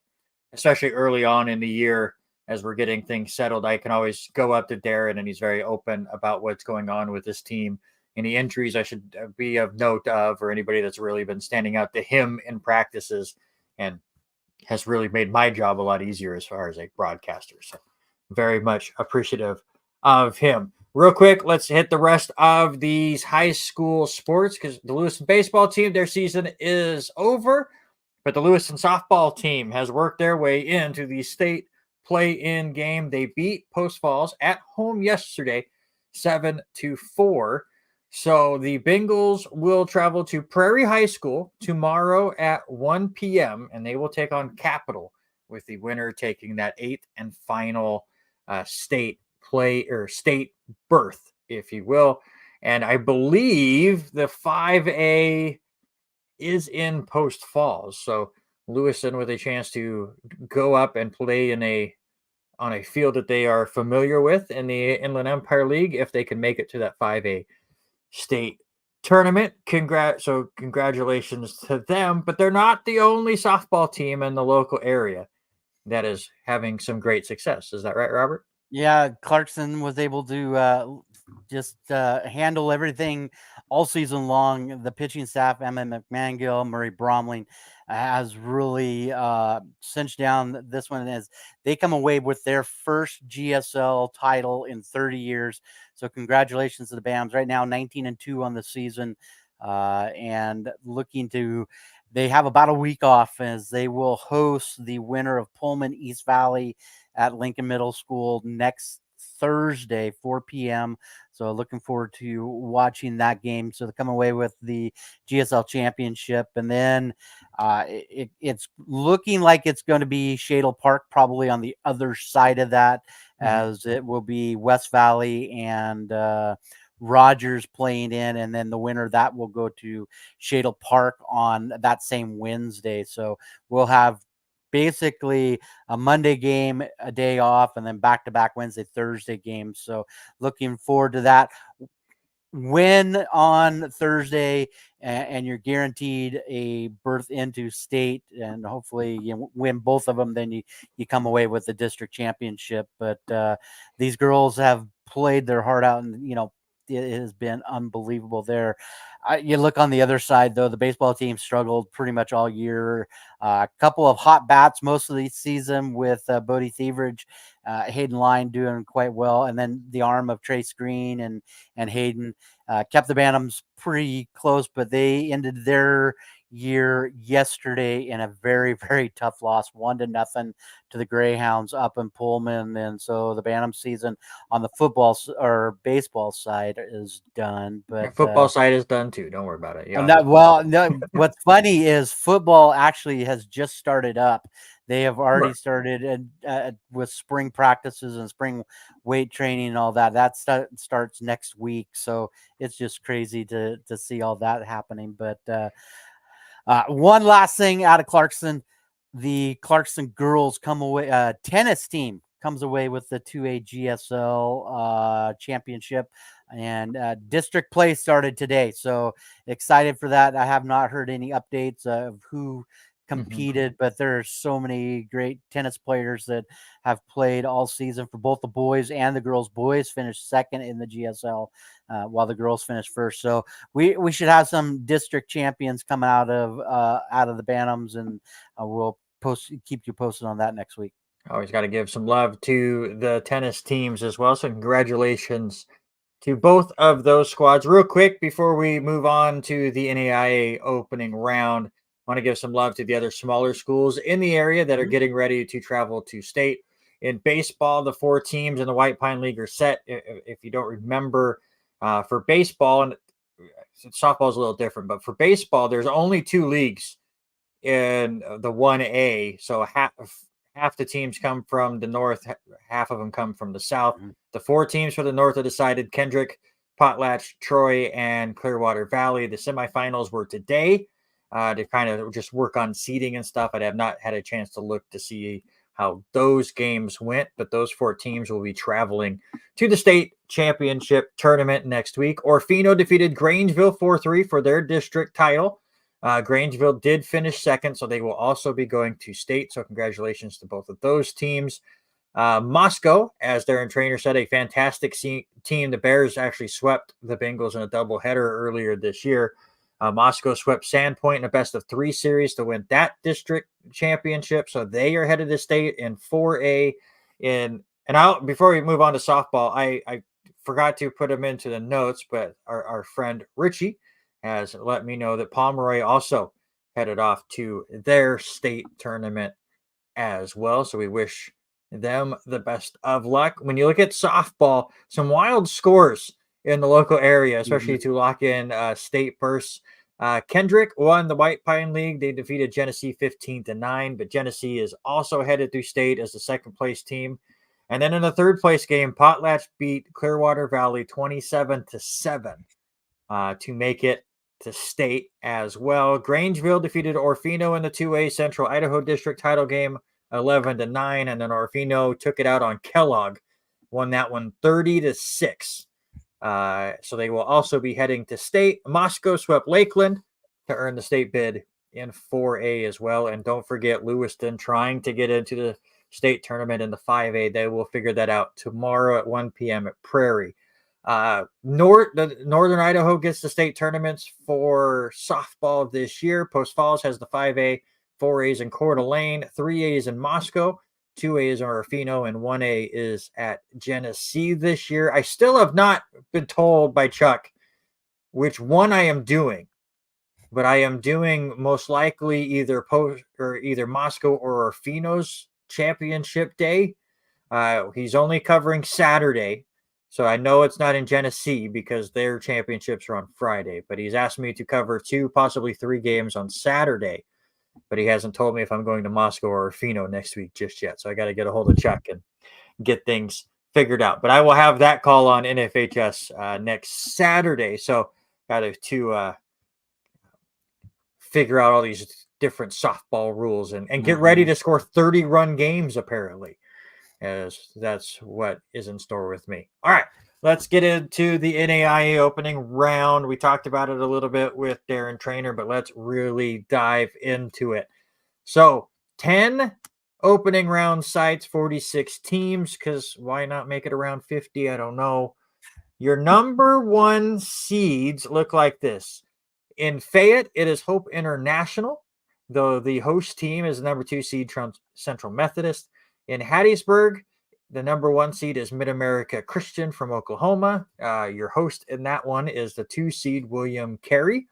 especially early on in the year, as we're getting things settled, I can always go up to Darren, and he's very open about what's going on with this team. Any injuries I should be of note of, or anybody that's really been standing out to him in practices, and has really made my job a lot easier as far as a broadcaster. So very much appreciative of him. Real quick, let's hit the rest of these high school sports because the Lewiston baseball team, their season is over, but the Lewiston softball team has worked their way into the state play-in game. They beat Post Falls at home yesterday, 7-4. So the Bengals will travel to Prairie High School tomorrow at 1 p.m. and they will take on Capital, with the winner taking that eighth and final state play or state berth, if you will. And I believe the 5A is in Post Falls, so Lewiston with a chance to go up and play on a field that they are familiar with in the Inland Empire League if they can make it to that 5A state tournament. Congratulations to them, but they're not the only softball team in the local area that is having some great success. Is that right, Robert? Yeah, Clarkson was able to just handle everything all season long. The pitching staff, Emma McMangill, Murray Bromling, has really cinched down this one as they come away with their first GSL title in 30 years. So congratulations to the BAMs. Right now, 19-2 on the season, and looking to. They have about a week off as they will host the winner of Pullman East Valley at Lincoln Middle School next Thursday, 4 p.m. So looking forward to watching that game. So they come away with the GSL championship. And then it's looking like it's going to be Shadle Park, probably on the other side of that, as it will be West Valley and Rogers playing in, and then the winner that will go to Shadle Park on that same Wednesday. So we'll have basically a Monday game, a day off, and then back-to-back Wednesday, Thursday games. So looking forward to that. Win on Thursday and you're guaranteed a berth into state, and hopefully you win both of them. Then you come away with the district championship. But these girls have played their heart out, and it has been unbelievable there. You look on the other side, though, the baseball team struggled pretty much all year. A couple of hot bats most of the season with Bodie Thieveridge, Hayden Line doing quite well, and then the arm of Trace Green and Hayden kept the Bantams pretty close, but they ended their year yesterday in a very, very tough loss, 1-0 to the Greyhounds up in Pullman. And so the Bantam season on the football or baseball side is done. But football side is done too. Don't worry about it. Yeah. No, what's funny is football actually has just started up. They have already started with spring practices and spring weight training and all that. That starts next week. So it's just crazy to see all that happening. But one last thing out of Clarkson, the Clarkson girls come away, tennis team comes away with the 2A GSL championship, and district play started today. So excited for that. I have not heard any updates of who competed, but there are so many great tennis players that have played all season for both the boys and the girls. Boys finished second in the GSL, while the girls finished first. So we should have some district champions come out of the Bantams, and we'll keep you posted on that next week. Always got to give some love to the tennis teams as well. So congratulations to both of those squads. Real quick before we move on to the NAIA opening round, want to give some love to the other smaller schools in the area that are getting ready to travel to state. In baseball, the 4 teams in the White Pine League are set. If you don't remember, for baseball, and softball is a little different, but for baseball, there's only 2 leagues in the 1A. So half the teams come from the north, half of them come from the south. The 4 teams for the north are decided: Kendrick, Potlatch, Troy, and Clearwater Valley. The semifinals were today. To kind of just work on seeding and stuff. I have not had a chance to look to see how those games went, but those 4 teams will be traveling to the state championship tournament next week. Orfino defeated Grangeville 4-3 for their district title. Grangeville did finish second, so they will also be going to state. So congratulations to both of those teams. Moscow, as their trainer said, a fantastic team. The Bears actually swept the Bengals in a doubleheader earlier this year. Moscow swept Sandpoint in a best-of-3 series to win that district championship. So they are headed to state in 4A. Before we move on to softball, I forgot to put them into the notes, but our friend Richie has let me know that Pomeroy also headed off to their state tournament as well. So we wish them the best of luck. When you look at softball, some wild scores in the local area, especially to lock in state bursts. Kendrick won the White Pine League. They defeated Genesee 15-9, but Genesee is also headed through state as the second place team. And then in the third place game, Potlatch beat Clearwater Valley 27-7 to make it to state as well. Grangeville defeated Orfino in the 2A Central Idaho District title game 11-9, and then Orfino took it out on Kellogg, won that one 30-6. So they will also be heading to state. Moscow swept Lakeland to earn the state bid in 4A as well. And don't forget Lewiston trying to get into the state tournament in the 5A. They will figure that out tomorrow at 1 p.m. at Prairie. Northern Idaho gets the state tournaments for softball this year. Post Falls has the 5A, 4A's in Coeur d'Alene, 3A's in Moscow, 2A's in Orfino, and 1A is at Genesee this year. I still have not been told by Chuck which one I am doing, but I am doing most likely either Moscow or Orfino's championship day. He's only covering Saturday, so I know it's not in Genesee because their championships are on Friday, but he's asked me to cover 2, possibly 3 games on Saturday, but he hasn't told me if I'm going to Moscow or Orfino next week just yet. So I got to get a hold of Chuck and get things figured out. But I will have that call on NFHS next Saturday. So got to figure out all these different softball rules and get ready to score 30-run games, apparently, as that's what is in store with me. All right, let's get into the NAIA opening round. We talked about it a little bit with Darren Trainer, but let's really dive into it. So 10 opening round sites, 46 teams, because why not make it around 50? I don't know. Your number one seeds look like this. In Fayette, it is Hope International, though the host team is the number 2 seed Central Methodist. In Hattiesburg, the number 1 seed is Mid America Christian from Oklahoma. Your host in that one is the 2 seed William Carey.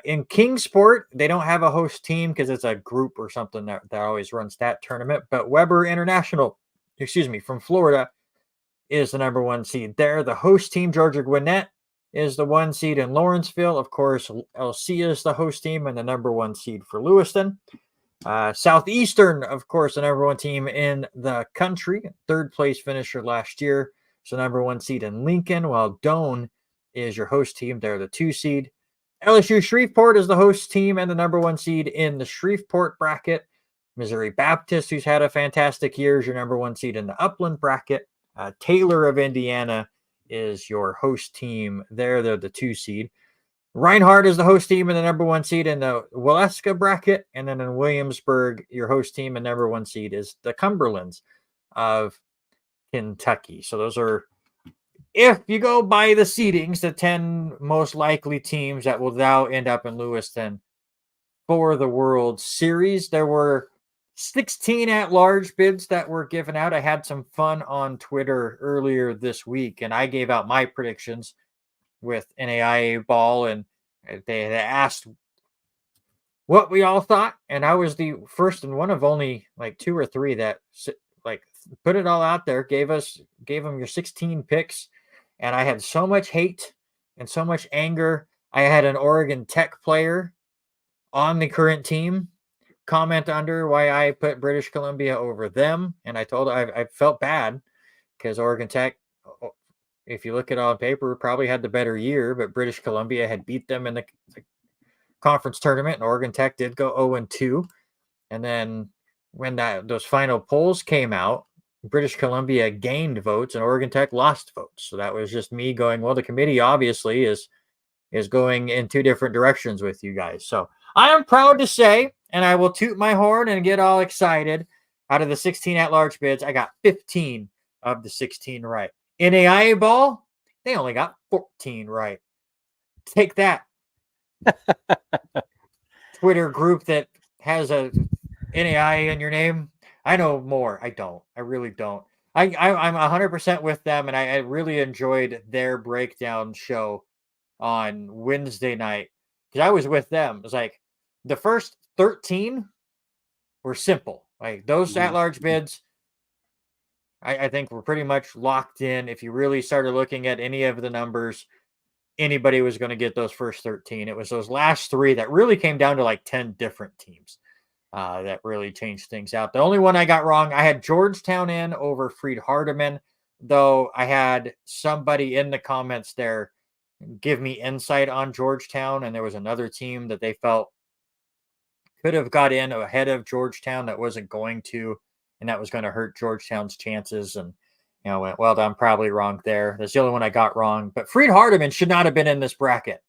In Kingsport, they don't have a host team because it's a group or something that always runs that tournament. But Weber International, from Florida, is the number 1 seed there. The host team, Georgia Gwinnett, is the 1 seed in Lawrenceville. Of course, LC is the host team and the number 1 seed for Lewiston. Southeastern, of course, the number 1 team in the country, 3rd place finisher last year. So number 1 seed in Lincoln, while Doane is your host team. They're the 2 seed. LSU Shreveport is the host team and the number 1 seed in the Shreveport bracket. Missouri Baptist, who's had a fantastic year, is your number 1 seed in the Upland bracket. Taylor of Indiana is your host team there. They're the 2 seed. Reinhardt is the host team and the number 1 seed in the Waleska bracket. And then in Williamsburg, your host team and number 1 seed is the Cumberlands of Kentucky. So those are, if you go by the seedings, the 10 most likely teams that will now end up in Lewiston for the World Series. There were 16 at-large bids that were given out. I had some fun on Twitter earlier this week, and I gave out my predictions with NAIA ball, and they asked what we all thought, and I was the first and one of only like 2 or 3 that put it all out there, gave them your 16 picks, and I had so much hate and so much anger. I had an Oregon Tech player on the current team comment under why I put British Columbia over them. And I told I felt bad because Oregon Tech, if you look at it on paper, probably had the better year, but British Columbia had beat them in the conference tournament, and Oregon Tech did go 0-2. And then when those final polls came out, British Columbia gained votes and Oregon Tech lost votes. So that was just me going, well, the committee obviously is going in 2 different directions with you guys. So I am proud to say, and I will toot my horn and get all excited, out of the 16 at-large bids, I got 15 of the 16 right. NAIA ball, they only got 14 right. Take that. Twitter group that has a NAIA in your name. I know more. I don't. I really don't. I'm 100% with them, and I really enjoyed their breakdown show on Wednesday night because I was with them. It was like the first 13 were simple. Like those at-large bids, I think were pretty much locked in. If you really started looking at any of the numbers, anybody was going to get those first 13. It was those last 3 that really came down to like 10 different teams that really changed things out. The only one I got wrong, I had Georgetown in over Freed Hardeman, though I had somebody in the comments there give me insight on Georgetown, and there was another team that they felt could have got in ahead of Georgetown that wasn't going to, and that was going to hurt Georgetown's chances. And went, well, I'm probably wrong there. That's the only one I got wrong. But Freed Hardeman should not have been in this bracket.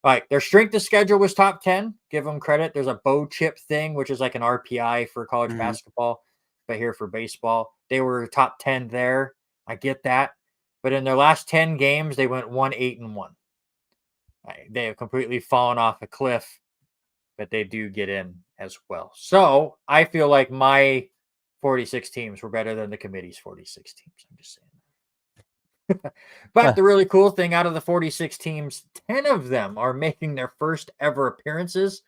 Like their strength of schedule was top 10. Give them credit. There's a bow chip thing, which is like an RPI for college basketball, but here for baseball, they were top 10 there. I get that. But in their last 10 games, they went 1-8-1. They have completely fallen off a cliff, but they do get in as well. So I feel like my 46 teams were better than the committee's 46 teams. I'm just saying that. But the really cool thing, out of the 46 teams, 10 of them are making their first ever appearances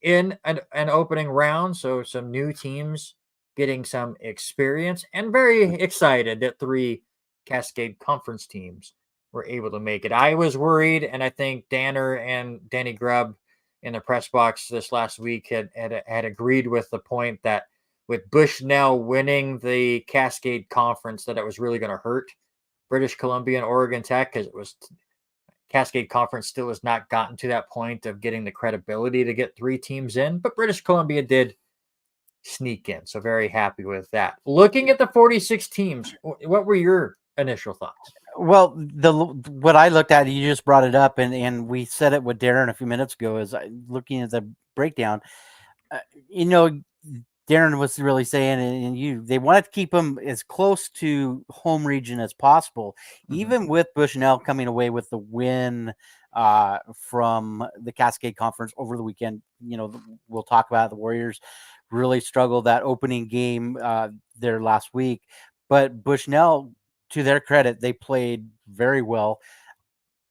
in an opening round. So some new teams getting some experience, and very excited that 3 Cascade Conference teams were able to make it. I was worried, and I think Danner and Danny Grubb in the press box this last week had agreed with the point that with Bushnell winning the Cascade Conference, that it was really going to hurt British Columbia and Oregon Tech, because it was Cascade Conference still has not gotten to that point of getting the credibility to get 3 teams in, but British Columbia did sneak in. So very happy with that. Looking at the 46 teams, what were your initial thoughts. Well, what I looked at, you just brought it up, and we said it with Darren a few minutes ago. Is looking at the breakdown. Uh, you know, Darren was really saying, and they wanted to keep them as close to home region as possible, even with Bushnell coming away with the win from the Cascade Conference over the weekend. We'll talk about the Warriors really struggled that opening game there last week, but Bushnell, to their credit, they played very well.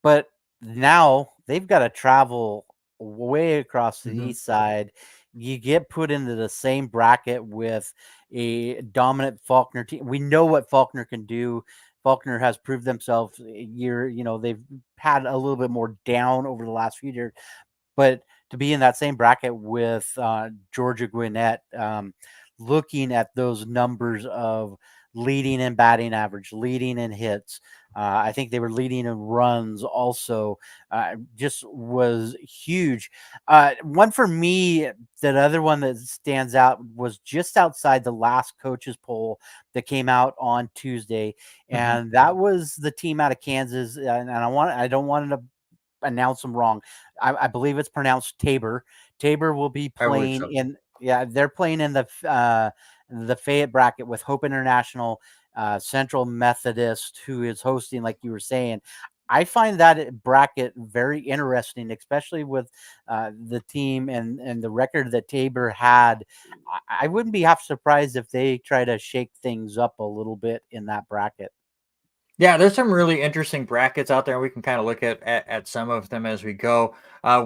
But now they've got to travel way across the east side. You get put into the same bracket with a dominant Faulkner team. We know what Faulkner can do. Faulkner has proved themselves they've had a little bit more down over the last few years, but to be in that same bracket with Georgia Gwinnett, looking at those numbers of leading in batting average, leading in hits, I think they were leading in runs also, just was huge. One for me, that other one that stands out was just outside the last coaches poll that came out on Tuesday. And that was the team out of Kansas. And I don't want to announce them wrong. I believe it's pronounced Tabor. Tabor will be playing they're playing in the Fayette bracket with Hope International, Central Methodist, who is hosting, like you were saying. I find that bracket very interesting, especially with the team and the record that Tabor had. I wouldn't be half surprised if they try to shake things up a little bit in that bracket. Yeah, there's some really interesting brackets out there. We can kind of look at some of them as we go.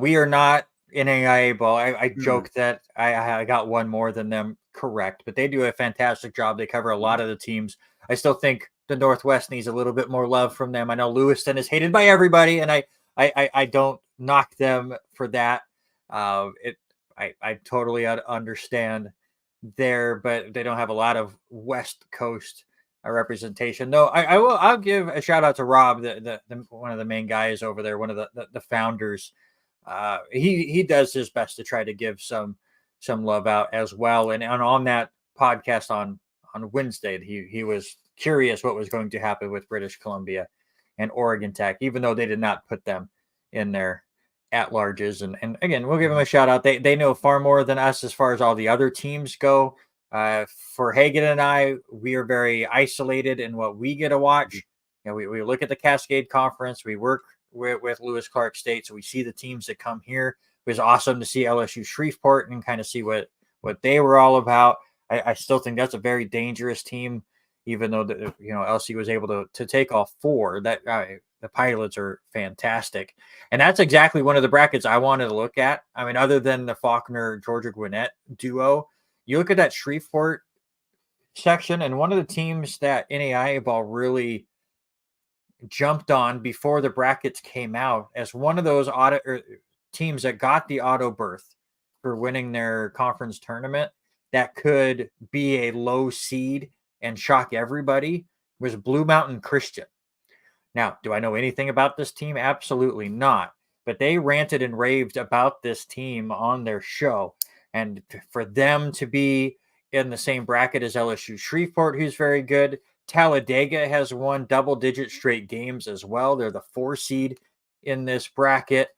We are not in AIA ball. I joke that I got one more than them correct, but they do a fantastic job. They cover a lot of the teams. I still think the Northwest needs a little bit more love from them. I know Lewiston is hated by everybody, and I don't knock them for that. I totally understand there, but they don't have a lot of West Coast representation. No, I'll give a shout out to Rob, the one of the main guys over there, one of the founders. He does his best to try to give some love out as well. And on that podcast on Wednesday, he was curious what was going to happen with British Columbia and Oregon Tech, even though they did not put them in their at larges. And again, we'll give them a shout out. They know far more than us as far as all the other teams go. For Hagen and I, we are very isolated in what we get to watch. We look at the Cascade Conference. We work with Lewis Clark State, so we see the teams that come here. It was awesome to see LSU Shreveport and kind of see what they were all about. I still think that's a very dangerous team, even though LSU was able to take off 4. That the Pilots are fantastic, and that's exactly one of the brackets I wanted to look at. I mean, other than the Faulkner Georgia Gwinnett duo. You look at that Shreveport section, and one of the teams that NAIA ball really jumped on before the brackets came out as one of those teams that got the auto berth for winning their conference tournament that could be a low seed and shock everybody was Blue Mountain Christian. Now, do I know anything about this team? Absolutely not. But they ranted and raved about this team on their show. And for them to be in the same bracket as LSU Shreveport, who's very good. Talladega has won double-digit straight games as well. They're the 4 seed in this bracket.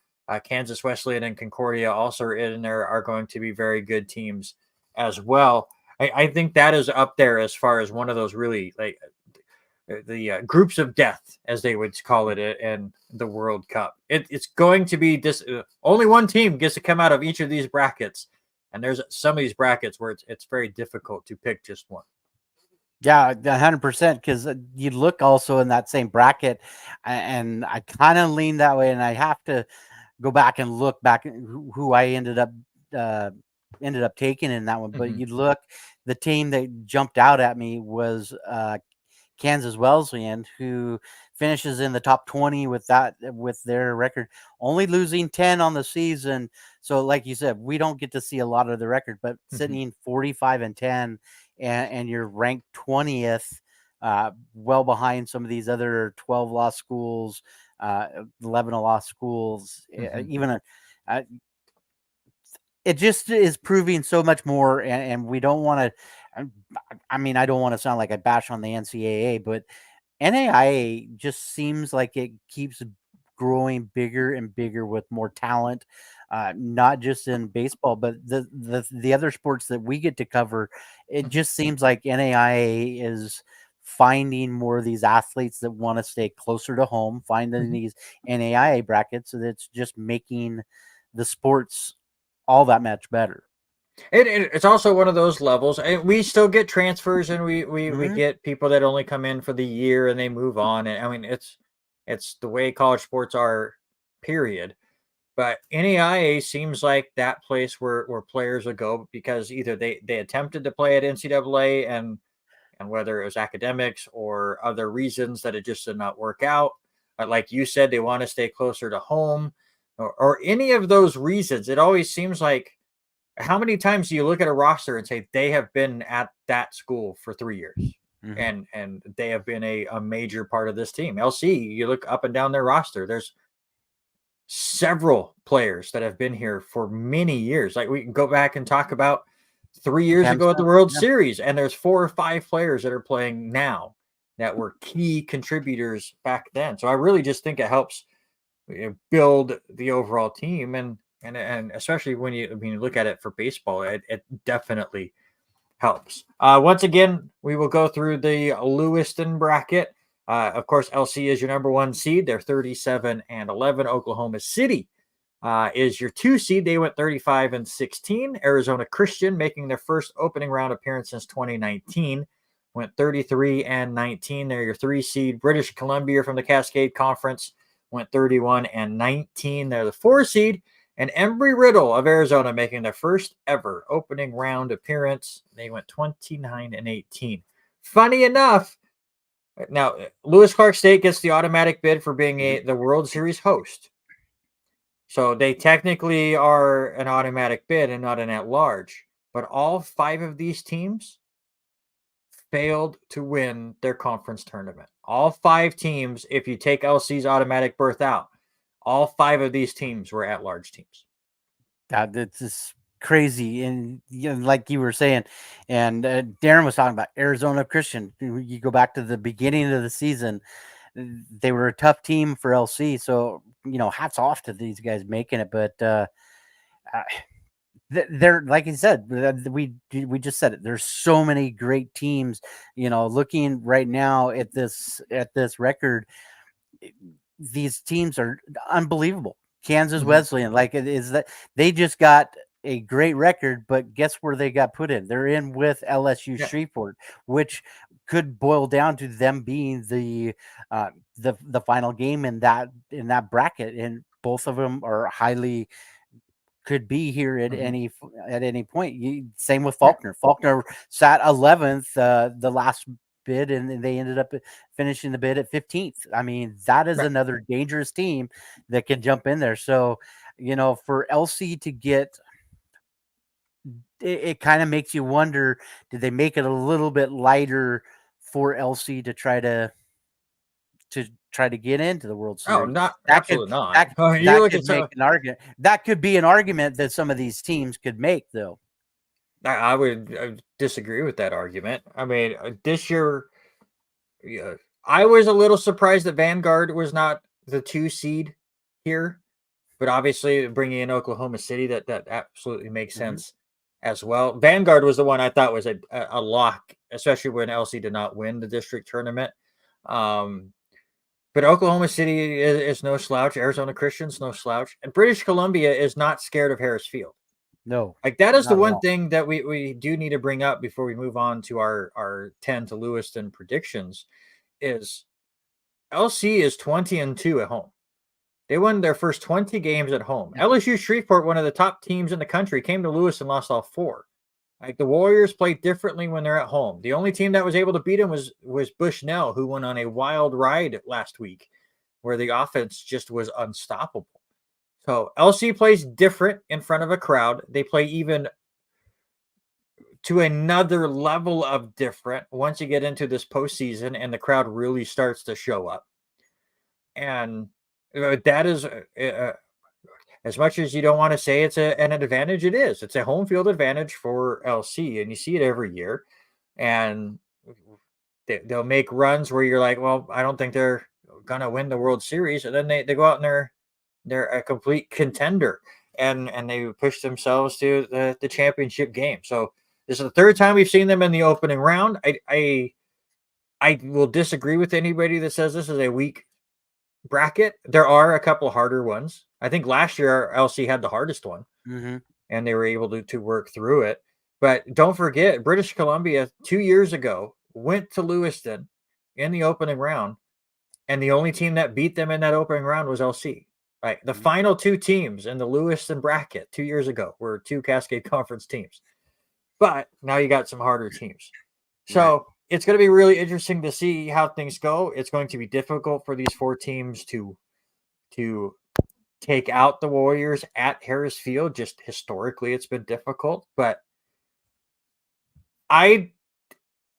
Kansas Wesleyan and Concordia also in there are going to be very good teams as well. I think that is up there as far as one of those really like the groups of death, as they would call it in the World Cup. It's going to be only one team gets to come out of each of these brackets. And there's some of these brackets where it's very difficult to pick just one. Yeah, 100%. Because you look also in that same bracket, and I kind of lean that way, and I have to go back and look back who I ended up taking in that one. But you look, the team that jumped out at me was Kansas Wesleyan, who finishes in the top 20 with their record, only losing 10 on the season. So like you said, we don't get to see a lot of the record, but sitting 45-10 and you're ranked 20th, well behind some of these other 12 loss schools, 11 loss schools, even it just is proving so much more. And we don't want to, I mean, I don't want to sound like I bash on the NCAA, but NAIA just seems like it keeps growing bigger and bigger with more talent, not just in baseball, but the other sports that we get to cover. It Mhm. just seems like NAIA is finding more of these athletes that want to stay closer to home, finding Mhm. these NAIA brackets, and it's just making the sports all that much better. It's also one of those levels, and we still get transfers, and we Mhm. get people that only come in for the year and they move on. And I mean, it's the way college sports are, period. But NAIA seems like that place where players would go because either they attempted to play at NCAA and whether it was academics or other reasons that it just did not work out. Like you said, they want to stay closer to home, or any of those reasons. It always seems like how many times do you look at a roster and say they have been at that school for 3 years? Mhm. And they have been a major part of this team. LC, you look up and down their roster. There's several players that have been here for many years. Like we can go back and talk about 3 years ago at the Kemsa, World yeah. Series, and there's 4 or 5 players that are playing now that were key contributors back then. So I really just think it helps build the overall team, and especially when you look at it for baseball, it definitely helps. Once again, we will go through the Lewiston bracket. Of course, LC is your number 1 seed. They're 37-11. Oklahoma City is your 2 seed. They went 35-16. Arizona Christian, making their first opening round appearance since 2019, went 33-19. They're your 3 seed. British Columbia from the Cascade Conference went 31-19. They're the 4 seed. And Embry Riddle of Arizona making their first ever opening round appearance. They went 29-18. Funny enough, now Lewis Clark State gets the automatic bid for being the World Series host. So they technically are an automatic bid and not an at large. But all 5 of these teams failed to win their conference tournament. All 5 teams, if you take LC's automatic berth out, all 5 of these teams were at large teams. That's just crazy. And like you were saying, and Darren was talking about Arizona Christian. You go back to the beginning of the season, they were a tough team for LC. So, hats off to these guys making it. But uh, they're, like you said, we just said it. There's so many great teams. Looking right now at this record, these teams are unbelievable. Kansas Mhm. Wesleyan, like it is that they just got a great record, but guess where they got put in? They're in with LSU Yeah. Shreveport, which could boil down to them being the final game in that bracket, and both of them are highly could be here at Mhm. any point. Same with Yeah. Faulkner. Faulkner sat 11th the last bid, and they ended up finishing the bid at 15th. I mean, that is Right. another dangerous team that can jump in there. So, for LC to get it kind of makes you wonder, did they make it a little bit lighter for LC to try to get into the World Oh, Series? not That could absolutely not. that You that look could at make some. an argument. That could be an argument that some of these teams could make, though. I would disagree with that argument. I mean, this year, yeah, I was a little surprised that Vanguard was not the 2 seed here, but obviously bringing in Oklahoma City, that absolutely makes Mhm. sense as well. Vanguard was the one I thought was a lock, especially when LC did not win the district tournament. Um, but Oklahoma City is no slouch. Arizona Christian's no slouch, and British Columbia is not scared of Harris Field. No, Like that is the not at one all. thing that we do need to bring up before we move on to our 10 to Lewiston predictions is LC is 20-2 at home. They won their first 20 games at home. LSU Shreveport, one of the top teams in the country, came to Lewis and lost all 4. Like the Warriors play differently when they're at home. The only team that was able to beat them was Bushnell, who went on a wild ride last week, where the offense just was unstoppable. So LC plays different in front of a crowd. They play even to another level of different once you get into this postseason and the crowd really starts to show up. And that is as much as you don't want to say it's an advantage, it is. It's a home field advantage for LC, and you see it every year. And they'll make runs where you're like, well, I don't think they're gonna win the World Series, and then they go out and they're a complete contender, and they push themselves to the championship game. So this is the third time we've seen them in the opening round. I will disagree with anybody that says this is a weak bracket. There are a couple harder ones. I think last year LC had the hardest one, and they were able to work through it. But don't forget, British Columbia 2 years ago went to Lewiston in the opening round, and the only team that beat them in that opening round was LC. Right, the final two teams in the Lewiston bracket 2 years ago were two Cascade Conference teams. But now you got some harder teams. So it's going to be really interesting to see how things go. It's going to be difficult for these four teams to take out the Warriors at Harris Field. Just historically, it's been difficult. But I'm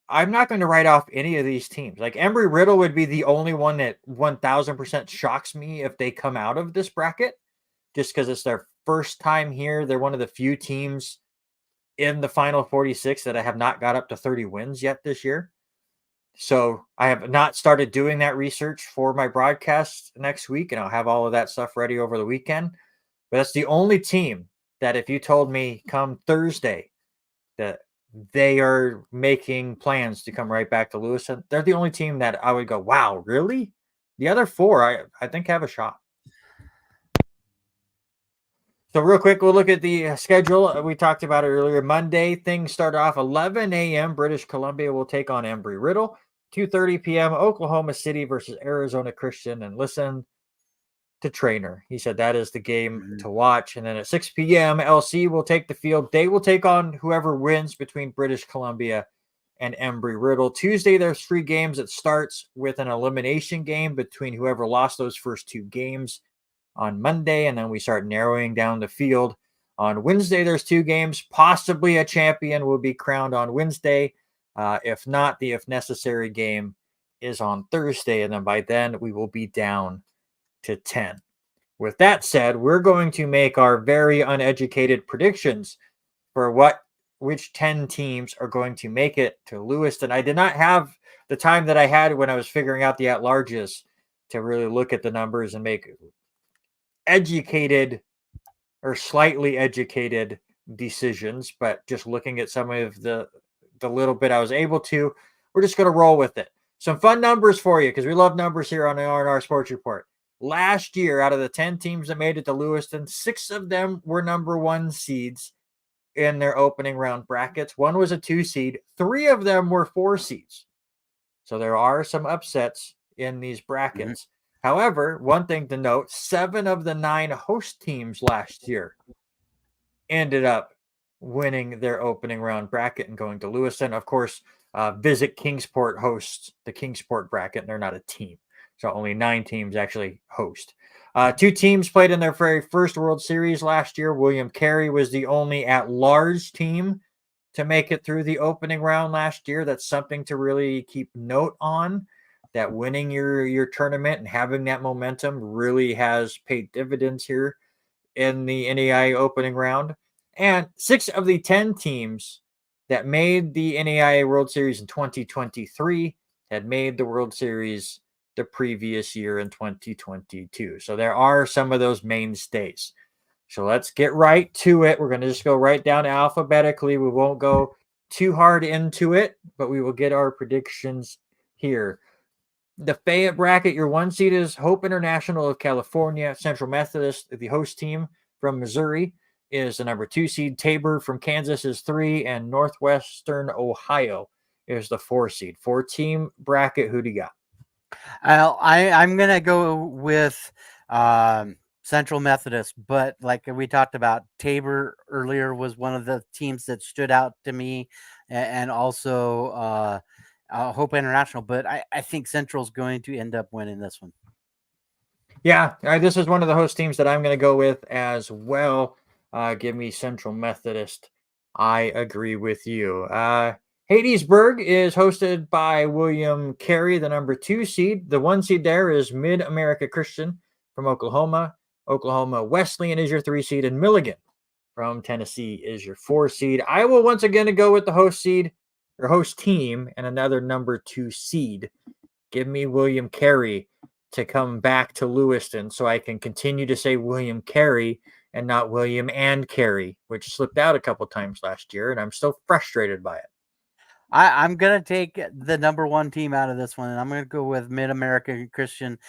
not going to write off any of these teams. Like Embry-Riddle would be the only one that 1,000% shocks me if they come out of this bracket, just because it's their first time here. They're one of the few teams in the final 46 that I have not got up to 30 wins yet this year. So I have not started doing that research for my broadcast next week, and I'll have all of that stuff ready over the weekend. But that's the only team that if you told me come Thursday that they are making plans to come right back to Lewiston, they're the only team that I would go, wow, really? The other four, I think have a shot. So real quick, we'll look at the schedule. We talked about it earlier. Monday, things start off 11 a.m. British Columbia will take on Embry-Riddle. 2:30 p.m. Oklahoma City versus Arizona Christian. And listen to Trainer. He said that is the game to watch. And then at 6 p.m., LC will take the field. They will take on whoever wins between British Columbia and Embry-Riddle. Tuesday, there's 3 games. It starts with an elimination game between whoever lost those first 2 games on Monday, and then we start narrowing down the field. On Wednesday, there's 2 games. Possibly a champion will be crowned on Wednesday. If not, the if necessary game is on Thursday, and then by then we will be down to 10. With that said, we're going to make our very uneducated predictions for which 10 teams are going to make it to Lewiston. I did not have the time that I had when I was figuring out the at-larges to really look at the numbers and make educated or slightly educated decisions, but just looking at some of the little bit I was able to, we're just going to roll with it. Some fun numbers for you because we love numbers here on the R&R Sports Report. Last year, out of the 10 teams that made it to Lewiston, 6 of them were number 1 seeds in their opening round brackets. 1 was a 2 seed. 3 of them were 4 seeds. So there are some upsets in these brackets. However, one thing to note, 7 of the 9 host teams last year ended up winning their opening round bracket and going to Lewiston. Of course, Visit Kingsport hosts the Kingsport bracket, and they're not a team. So only 9 teams actually host. 2 teams played in their very first World Series last year. William Carey was the only at-large team to make it through the opening round last year. That's something to really keep note on, that winning your tournament and having that momentum really has paid dividends here in the NAIA opening round. And 6 of the 10 teams that made the NAIA World Series in 2023 had made the World Series the previous year in 2022. So there are some of those mainstays. So let's get right to it. We're going to just go right down alphabetically. We won't go too hard into it, but we will get our predictions here. The Fayette bracket, your 1 seed is Hope International of California. Central Methodist, the host team from Missouri, is the number 2 seed. Tabor from Kansas is 3, and Northwestern Ohio is the 4 seed. 4-team bracket. Who do you got? I'm going to go with Central Methodist, but like we talked about, Tabor earlier was one of the teams that stood out to me, and also Hope International, but I think Central's going to end up winning this one. Yeah, this is one of the host teams that I'm going to go with as well. Give me Central Methodist. I agree with you. Hadesburg is hosted by William Carey, the number 2 seed. The 1 seed there is Mid-America Christian from Oklahoma. Oklahoma Wesleyan is your 3 seed, and Milligan from Tennessee is your 4 seed. I will once again go with the host seed. or host team, and another number 2 seed. Give me William Carey to come back to Lewiston so I can continue to say William Carey and not William and Carey, which slipped out a couple times last year, and I'm still frustrated by it. I'm going to take the number 1 team out of this one, and I'm going to go with Mid-America Christian.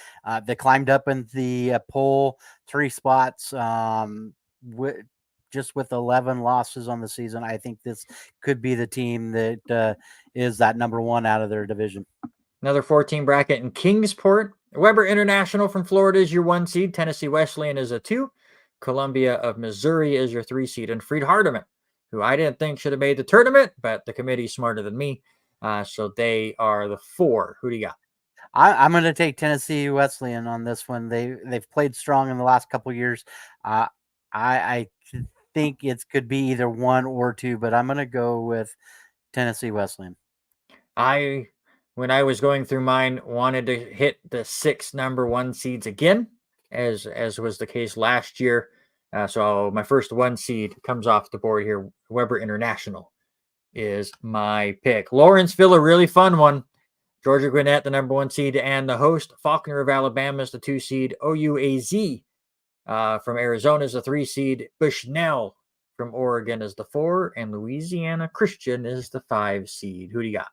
They climbed up in the poll 3 spots just with 11 losses on the season. I think this could be the team that is that number 1 out of their division. Another 14 bracket in Kingsport. Weber International from Florida is your 1 seed. Tennessee Wesleyan is a 2. Columbia of Missouri is your 3 seed. And Fried Hardeman, who I didn't think should have made the tournament, but the committee's smarter than me. So they are the 4. Who do you got? I'm going to take Tennessee Wesleyan on this one. They've played strong in the last couple of years. I think it could be either 1 or 2, but I'm going to go with Tennessee Wesleyan. When I was going through mine, wanted to hit the 6 number 1 seeds again, as was the case last year. So my first 1 seed comes off the board here. Weber International is my pick. Lawrenceville, a really fun one. Georgia Gwinnett, the number 1 seed, and the host, Faulkner of Alabama, is the 2 seed. OUAZ from Arizona is the 3 seed. Bushnell from Oregon is the 4, and Louisiana Christian is the 5 seed. Who do you got?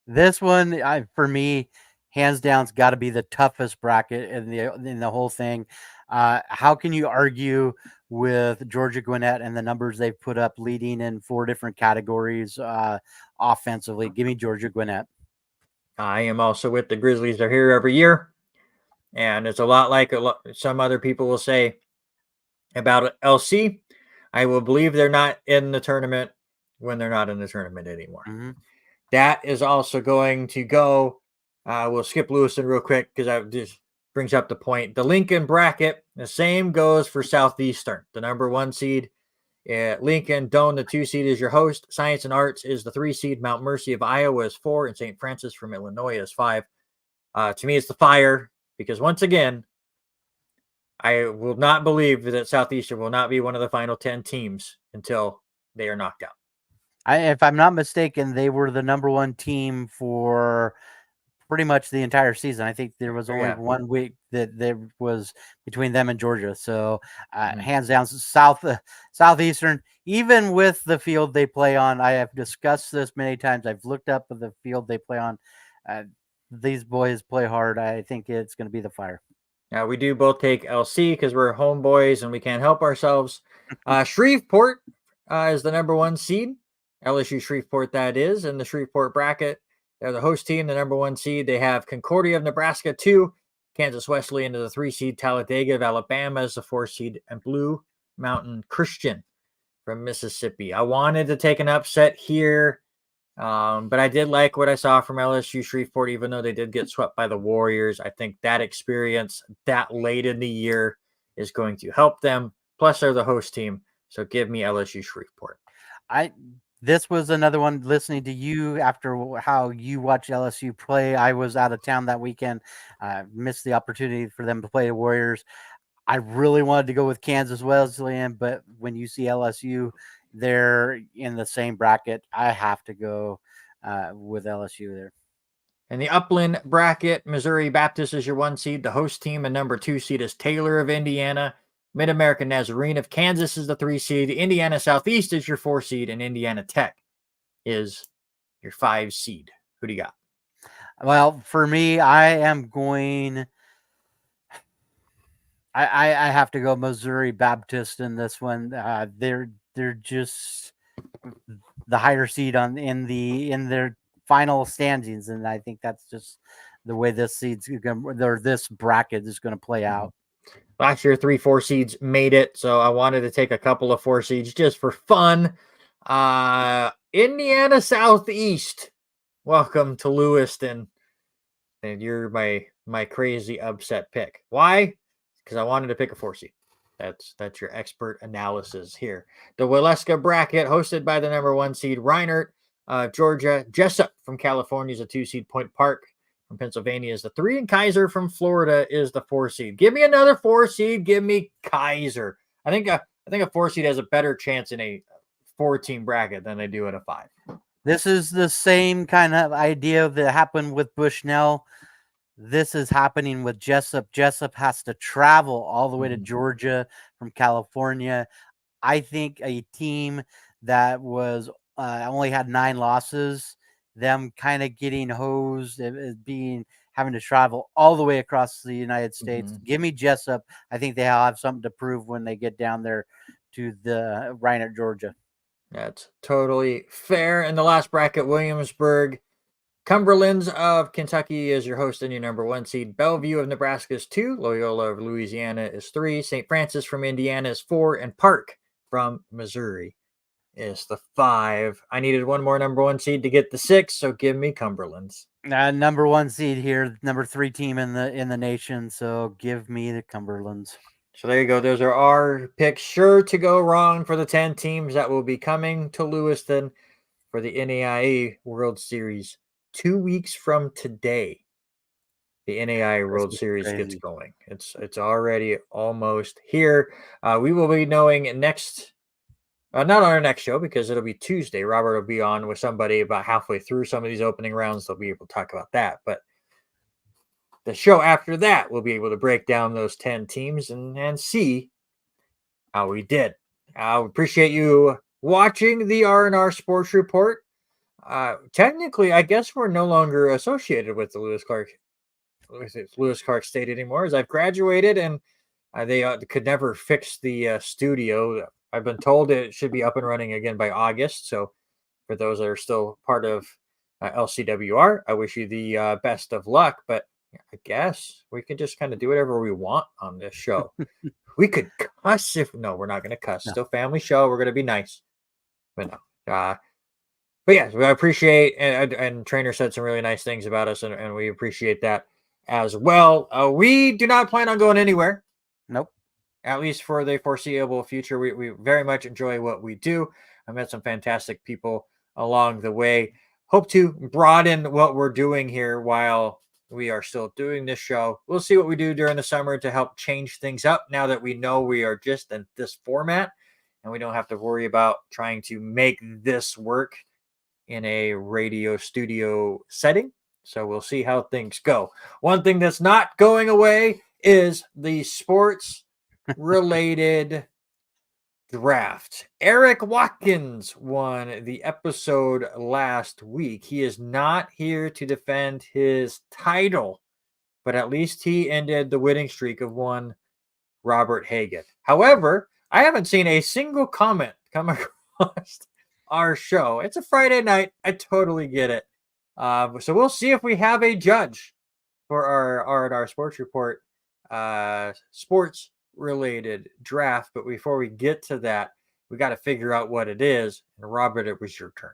This one, for me, hands down, it's got to be the toughest bracket in the whole thing. How can you argue with Georgia Gwinnett and the numbers they've put up, leading in 4 different categories offensively? Give me Georgia Gwinnett. I am also with the Grizzlies. They're here every year, and it's a lot like some other people will say about LC. I will believe they're not in the tournament when they're not in the tournament anymore. Mm-hmm. That is also going to go. We'll skip Lewiston real quick because that just brings up the point. The Lincoln bracket, the same goes for Southeastern. The number 1 seed, Lincoln. Doane, the 2 seed, is your host. Science and Arts is the 3 seed. Mount Mercy of Iowa is 4, and St. Francis from Illinois is 5. To me, it's the Fire, because once again, I will not believe that Southeastern will not be one of the final 10 teams until they are knocked out. If I'm not mistaken, they were the number 1 team for pretty much the entire season. I think there was only 1 week that there was between them and Georgia. So hands down, Southeastern, even with the field they play on, I have discussed this many times. I've looked up the field they play on. These boys play hard. I think it's going to be the Fire. We do both take LC because we're homeboys and we can't help ourselves. Shreveport is the number 1 seed. LSU Shreveport, that is, in the Shreveport bracket. They're the host team, the number 1 seed. They have Concordia of Nebraska, 2. Kansas Wesleyan is the 3 seed. Talladega of Alabama is the 4 seed. And Blue Mountain Christian from Mississippi. I wanted to take an upset here, but I did like what I saw from LSU Shreveport, even though they did get swept by the Warriors. I think that experience that late in the year is going to help them. Plus, they're the host team. So give me LSU Shreveport. This was another one, listening to you after how you watch LSU play. I was out of town that weekend. Missed the opportunity for them to play the Warriors. I really wanted to go with Kansas Wesleyan, but when you see LSU, they're in the same bracket. I have to go with LSU there. In the Upland bracket, Missouri Baptist is your 1 seed. The host team and number 2 seed is Taylor of Indiana. Mid-American Nazarene of Kansas is the 3 seed. Indiana Southeast is your 4 seed, and Indiana Tech is your 5 seed. Who do you got? Well, for me, I am going. I have to go Missouri Baptist in this one. They're just the higher seed in their final standings, and I think that's just the way this this bracket is going to play out. Last year, 3 4 seeds made it, so I wanted to take a couple of 4 seeds just for fun. Indiana Southeast, welcome to Lewiston. And you're my crazy upset pick. Why? Because I wanted to pick a 4 seed. That's your expert analysis here. The Waleska bracket, hosted by the number 1 seed, Reinert, Georgia. Jessup from California is a 2 seed. Point Park from Pennsylvania is the 3, and Kaiser from Florida is the 4 seed. Give me another 4 seed. Give me Kaiser. I think a 4 seed has a better chance in a 4-team bracket than they do in a 5. This is the same kind of idea that happened with Bushnell. This is happening with Jessup. Jessup has to travel all the way to Mhm. Georgia from California. I think a team that was only had 9 losses, them kind of getting hosed, having to travel all the way across the United States. Mhm. Give me Jessup. I think they'll have something to prove when they get down there to the Rhinelander, Georgia. That's totally fair. In the last bracket, Williamsburg, Cumberlands of Kentucky is your host and your number 1 seed. Bellevue of Nebraska is 2. Loyola of Louisiana is 3. St. Francis from Indiana is 4. And Park from Missouri is the 5. I needed one more number 1 seed to get the 6, so give me Cumberlands. Number 1 seed here, number 3 team in the nation. So give me the Cumberlands. So there you go. Those are our picks. Sure to go wrong for the 10 teams that will be coming to Lewiston for the NAIA World Series 2 weeks from today. The NAIA World Series gets Crazy. going. It's already almost here. We will be knowing next, not on our next show because it'll be Tuesday. Robert will be on with somebody about halfway through some of these opening rounds. They'll be able to talk about that. But the show after that, we'll be able to break down those 10 teams and see how we did. I appreciate you watching the R&R Sports Report. Technically, I guess we're no longer associated with the Lewis Clark State anymore, as I've graduated and they could never fix the studio. I've been told it should be up and running again by August. So for those that are still part of LCWR, I wish you the best of luck. But I guess we can just kind of do whatever we want on this show. We could cuss if no, we're not going to cuss. No. Still family show. We're going to be nice, but no. But yes, I appreciate and trainer said some really nice things about us, and we appreciate that as well. We do not plan on going anywhere. Nope. At least for the foreseeable future. We very much enjoy what we do. I met some fantastic people along the way. Hope to broaden what we're doing here while we are still doing this show. We'll see what we do during the summer to help change things up now that we know we are just in this format and we don't have to worry about trying to make this work in a radio studio setting. So we'll see how things go. One thing that's not going away is the sports related draft. Eric Watkins won the episode last week. He is not here to defend his title, but at least he ended the winning streak of one Robert Hagan. However, I haven't seen a single comment come across our show. It's a Friday night. I totally get it. So we'll see if we have a judge for our R&R Sports Report sports related draft. But before we get to that, we got to figure out what it is. And Robert, it was your turn.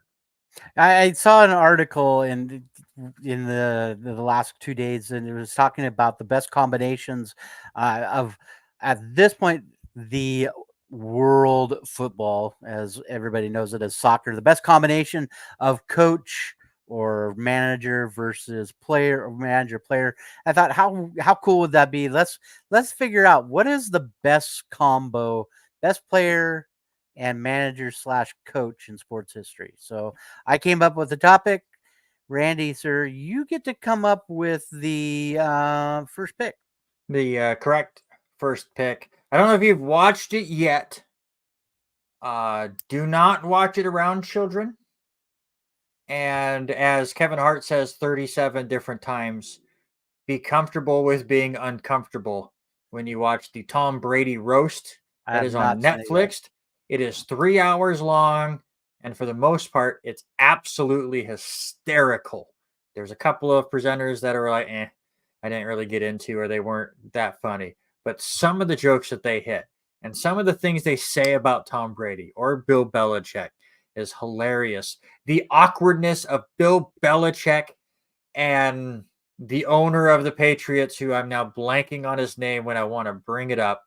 I saw an article in the last 2 days, and it was talking about the best combinations of at this point the world football, as everybody knows it as soccer, the best combination of coach or manager versus player or manager player. I thought how cool would that be? Let's figure out what is the best combo, best player and manager / coach in sports history. So I came up with the topic. Randy, sir, you get to come up with the first pick. The correct first pick. I don't know if you've watched it yet. Do not watch it around children. And as Kevin Hart says 37 different times, be comfortable with being uncomfortable when you watch the Tom Brady roast I that have is on not seen it yet. Netflix. It is 3 hours long, and for the most part, it's absolutely hysterical. There's a couple of presenters that are like, I didn't really get into, or they weren't that funny. But some of the jokes that they hit and some of the things they say about Tom Brady or Bill Belichick is hilarious. The awkwardness of Bill Belichick and the owner of the Patriots, who I'm now blanking on his name when I want to bring it up.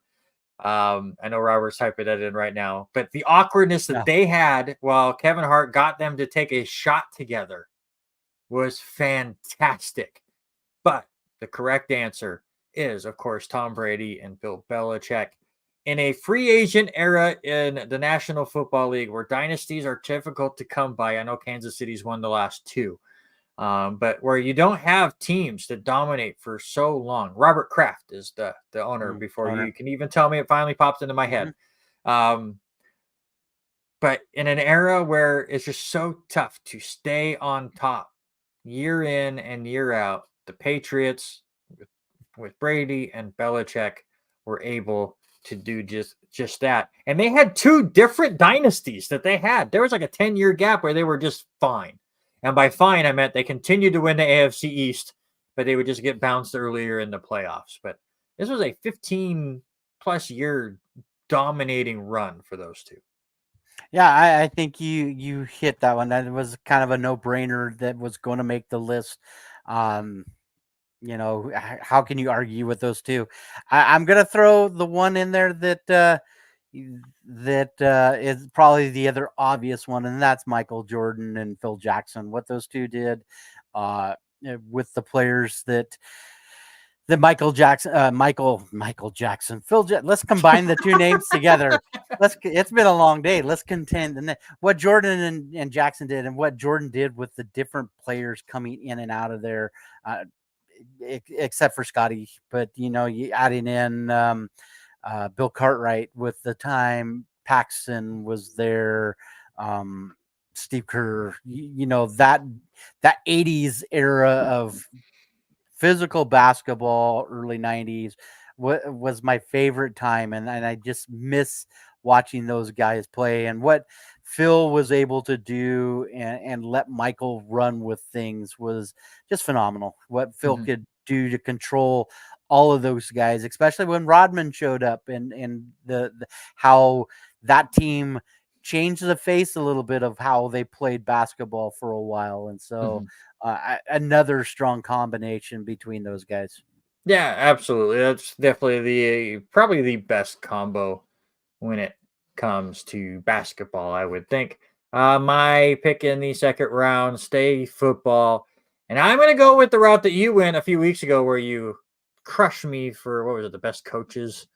I know Robert's typing that in right now, but the awkwardness that they had while Kevin Hart got them to take a shot together was fantastic. But the correct answer is, of course, Tom Brady and Bill Belichick. in a free agent era in the National Football League where dynasties are difficult to come by. I know Kansas City's won the last two, but where you don't have teams that dominate for so long. Robert Kraft is the owner. Before Owner. you can even tell me, it finally popped into my head. But in an era where it's just so tough to stay on top year in and year out, the Patriots with Brady and Belichick were able to do just that. And they had two different dynasties that they had. There was like a 10-year gap where they were just fine. And by fine, I meant they continued to win the AFC East, but they would just get bounced earlier in the playoffs. But this was a 15-plus year dominating run for those two. Yeah, I think you hit that one. That was kind of a no-brainer that was going to make the list. How can you argue with those two? I'm going to throw the one in there that is probably the other obvious one, and that's Michael Jordan and Phil Jackson. What those two did with the players that Michael Jackson, Let's combine the two names together. It's been a long day. Let's contend. And what Jordan and Jackson did, and what Jordan did with the different players coming in and out of there, except for Scotty. But you adding in Bill Cartwright with the time Paxson was there, Steve Kerr. That 80s era of physical basketball, early 90s was my favorite time, and I just miss watching those guys play, and what Phil was able to do and let Michael run with things was just phenomenal. What Phil could do to control all of those guys, especially when Rodman showed up, and the how that team changed the face a little bit of how they played basketball for a while. And so another strong combination between those guys. Yeah, absolutely. That's definitely probably the best combo when it comes to basketball, I would think. My pick in the second round, stay football. And I'm going to go with the route that you went a few weeks ago where you crushed me for, what was it, the best coaches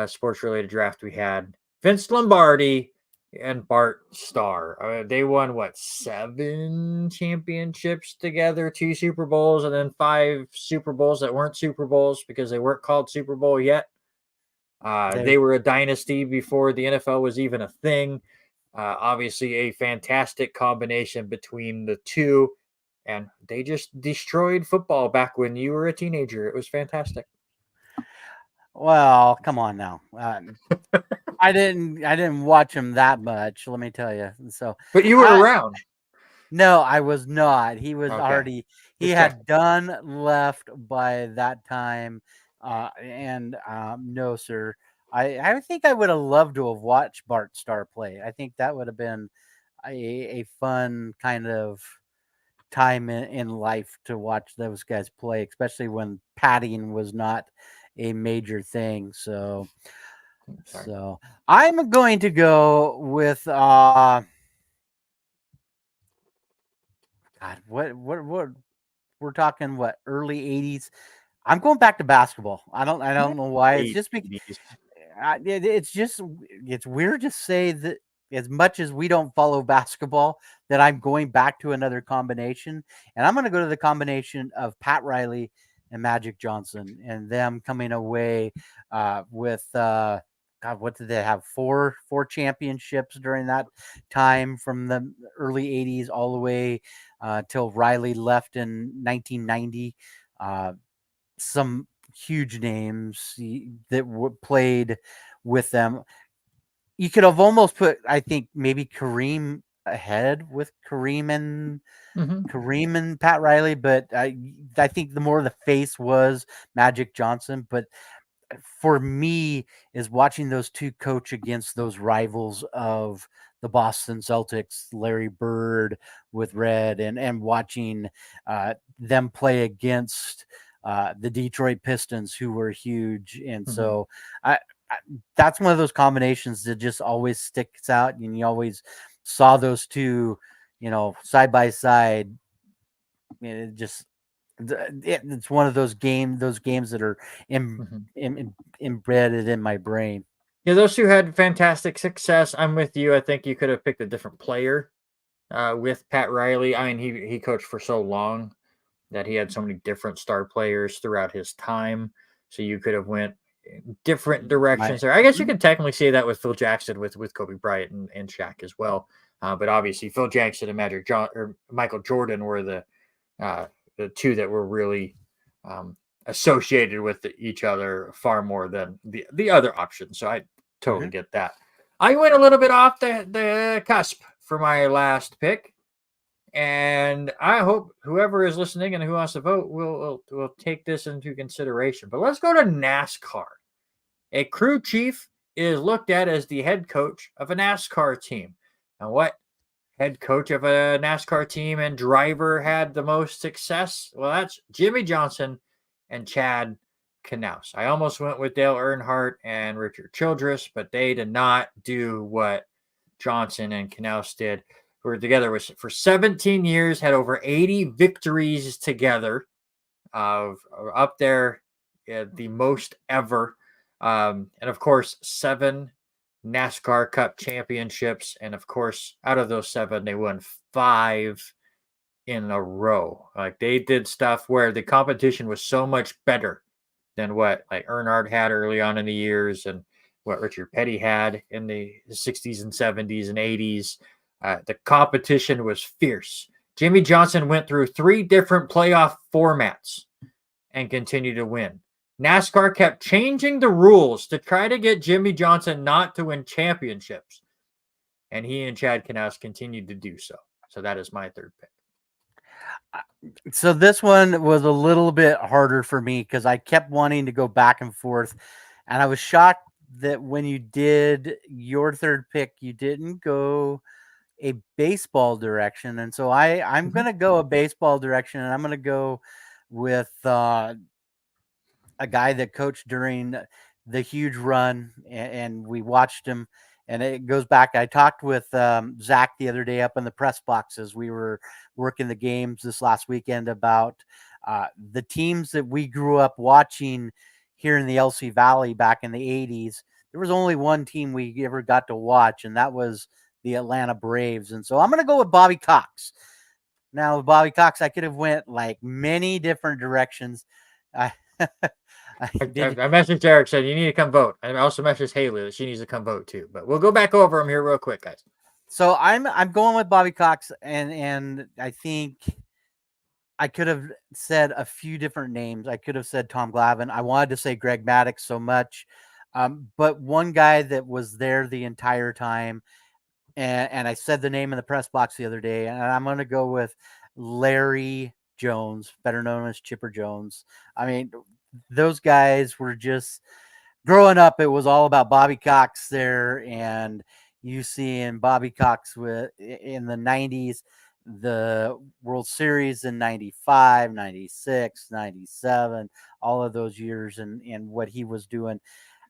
sports-related draft we had. Vince Lombardi and Bart Starr. They won, 7 championships together, 2 Super Bowls, and then 5 Super Bowls that weren't Super Bowls because they weren't called Super Bowl yet. They were a dynasty before the NFL was even a thing. Obviously, a fantastic combination between the two, and they just destroyed football back when you were a teenager. It was fantastic. Well, come on now. I didn't watch him that much, let me tell you. So, but you were around. No, I was not. He was Okay. already. He had done left by that time, and no, sir. I think I would have loved to have watched Bart Starr play. I think that would have been a fun kind of time in life to watch those guys play, especially when padding was not a major thing. So I'm going to go with God, what we're talking, early 80s. I'm going back to basketball. I don't know why. It's just because it's weird to say that, as much as we don't follow basketball, that I'm going back to another combination, and I'm going to go to the combination of Pat Riley and Magic Johnson, and them coming away with God, what did they have? Four championships during that time, from the early 80s all the way till Riley left in 1990. Some huge names that played with them. You could have almost put, I think, maybe Kareem ahead with Kareem and Pat Riley, but I think the more the face was Magic Johnson. But for me, is watching those two coach against those rivals of the Boston Celtics, Larry Bird with Red, and watching them play against the Detroit Pistons, who were huge. And so that's one of those combinations that just always sticks out, and you always saw those two, side by side. It just It's one of those games that are Mhm. embedded in my brain. Yeah, those two had fantastic success. I'm with you. I think you could have picked a different player with Pat Riley. I mean, he coached for so long that he had so many different star players throughout his time. So you could have went different My directions there. I guess you could technically say that with Phil Jackson, with Kobe Bryant and Shaq as well. But obviously, Phil Jackson and Michael Jordan were uh, the two that were really associated with each other far more than the other options. So I totally Mhm. get that. I went a little bit off the cusp for my last pick. And I hope whoever is listening and who wants to vote will take this into consideration. But let's go to NASCAR. A crew chief is looked at as the head coach of a NASCAR team. And what head coach of a NASCAR team and driver had the most success? Well, that's Jimmy Johnson and Chad Knaus. I almost went with Dale Earnhardt and Richard Childress, but they did not do what Johnson and Knaus did. Who were together for 17 years, had over 80 victories together, up there, the most ever. And of course, 7 NASCAR Cup championships. And of course, out of those 7, they won 5 in a row. Like they did stuff where the competition was so much better than what like Earnhardt had early on in the years and what Richard Petty had in the 60s and 70s and 80s. The competition was fierce. Jimmy Johnson went through 3 different playoff formats and continued to win. NASCAR kept changing the rules to try to get Jimmy Johnson not to win championships. And he and Chad Knaus continued to do so. So that is my third pick. So this one was a little bit harder for me because I kept wanting to go back and forth, and I was shocked that when you did your third pick, you didn't go a baseball direction, and so I'm Mhm. gonna go a baseball direction, and I'm gonna go with a guy that coached during the huge run, and we watched him. And it goes back. I talked with Zach the other day up in the press boxes. We were working the games this last weekend about the teams that we grew up watching here in the LC Valley back in the 80s. There was only one team we ever got to watch, and that was the Atlanta Braves. And so I'm going to go with Bobby Cox. Now, with Bobby Cox, I could have went like many different directions. I I I, I, did. I messaged Eric, said you need to come vote. I also messaged Haley that she needs to come vote too. But we'll go back over them here real quick, guys. So I'm going with Bobby Cox, and I think I could have said a few different names. I could have said Tom Glavine. I wanted to say Greg Maddox so much, but one guy that was there the entire time, and I said the name in the press box the other day, and I'm going to go with Larry Jones, better known as Chipper Jones. I mean, those guys were just growing up. It was all about Bobby Cox there, and you seeing Bobby Cox in the 90s, the World Series in 95, 96, 97, all of those years, and what he was doing.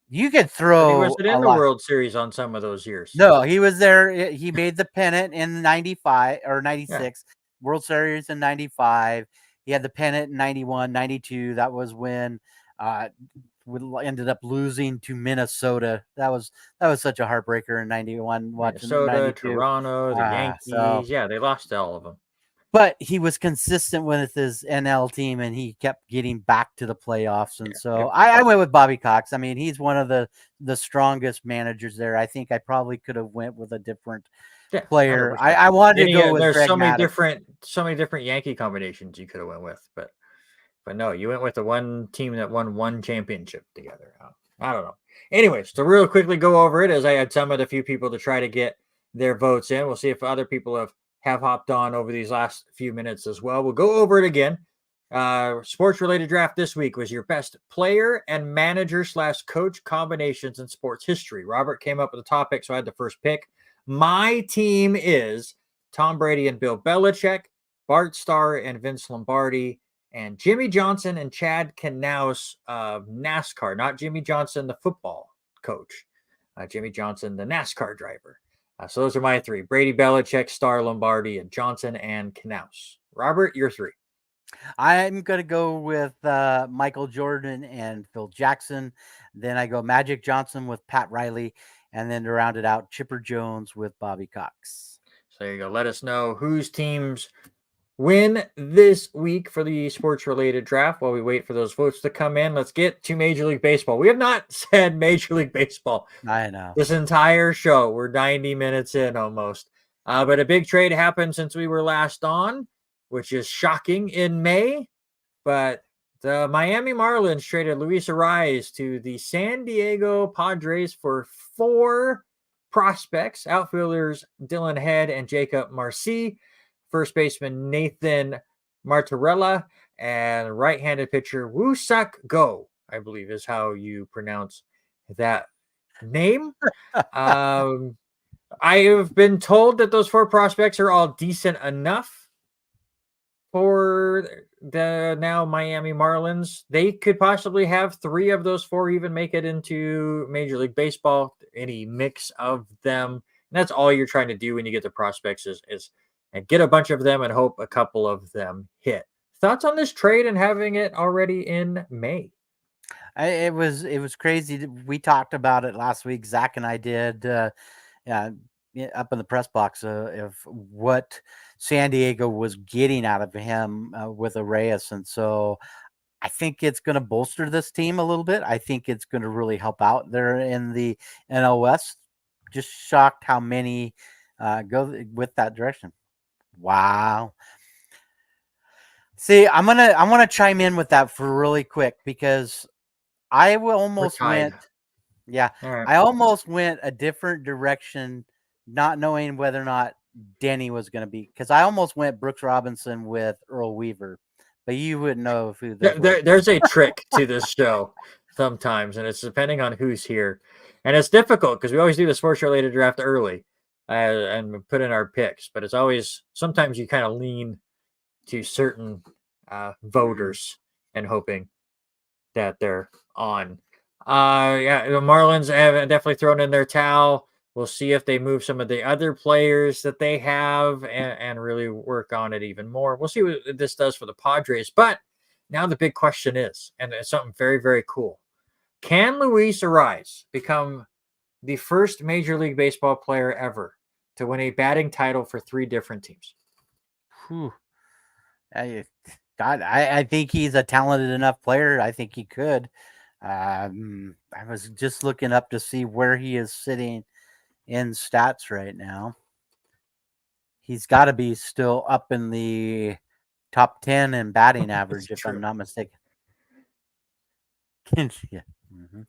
You could But he throw wasn't a in the lot. World Series on some of those years. No, he was there. He made the pennant in 95 or Yeah. 96, World Series in 95. He had the pennant in 91, 92. That was when ended up losing to Minnesota. That was such a heartbreaker in 91 watching Minnesota, 92. Toronto, the So Yankees. Yeah, they lost to all of them. but he was consistent with his NL team, and he kept getting back to the playoffs. And Yeah. so I went with Bobby Cox. I mean, he's one of the strongest managers there. I think I probably could have went with a different Yeah, player. 100%. I wanted to go with There's Greg Maddox. so many different Yankee combinations you could have went with, but no, you went with the one team that won one championship together. I don't know. Anyways, to real quickly go over it, as I had summoned a few people to try to get their votes in. We'll see if other people have hopped on over these last few minutes as well. We'll go over it again. Sports related draft this week was your best player and manager / coach combinations in sports history. Robert came up with the topic, so I had the first pick. My team is Tom Brady and Bill Belichick, Bart Starr and Vince Lombardi, and Jimmy Johnson and Chad Knaus of NASCAR, not Jimmy Johnson, the football coach, Jimmy Johnson, the NASCAR driver. So those are my 3: Brady, Belichick, Starr, Lombardi, and Johnson and Knaus. Robert, your 3. I'm gonna go with Michael Jordan and Phil Jackson. Then I go Magic Johnson with Pat Riley, and then to round it out, Chipper Jones with Bobby Cox. So there you go. Let us know whose teams win this week for the sports related draft while we wait for those votes to come in. Let's get to Major League Baseball. We have not said Major League Baseball I know. this entire show. We're 90 minutes in almost. But a big trade happened since we were last on, which is shocking in May. But the Miami Marlins traded Luis Ariz to the San Diego Padres for 4 prospects, outfielders Dylan Head and Jacob Marcy, first baseman Nathan Martorella, and right-handed pitcher Woo-Suk Go, I believe is how you pronounce that name. I have been told that those 4 prospects are all decent enough for the now Miami Marlins. They could possibly have 3 of those 4 even make it into Major League Baseball, any mix of them. And that's all you're trying to do when you get the prospects is and get a bunch of them and hope a couple of them hit. Thoughts on this trade and having it already in May? It was crazy. We talked about it last week. Zach and I did. Up in the press box of what San Diego was getting out of him with Arias. And so I think it's going to bolster this team a little bit. I think it's going to really help out there in the NL West. Just shocked how many go with that direction. Wow. See, I'm gonna chime in with that for really quick because I will almost went. Yeah, Right. I almost went a different direction, not knowing whether or not Denny was going to be, because I almost went Brooks Robinson with Earl Weaver, but you wouldn't know who those were. There's a trick to this show sometimes, and it's depending on who's here. And it's difficult because we always do the sports related draft early and put in our picks, but it's always sometimes you kind of lean to certain voters and hoping that they're on. Yeah, the Marlins have definitely thrown in their towel. We'll see if they move some of the other players that they have and really work on it even more. We'll see what this does for the Padres. But now the big question is, and it's something very, very cool. Can Luis Ariz become the first Major League Baseball player ever to win a batting title for 3 different teams? Whew. I think he's a talented enough player. I think he could. I was just looking up to see where he is sitting in stats right now. He's got to be still up in the top 10 in batting average, if I'm not mistaken. Yeah. Mm-hmm.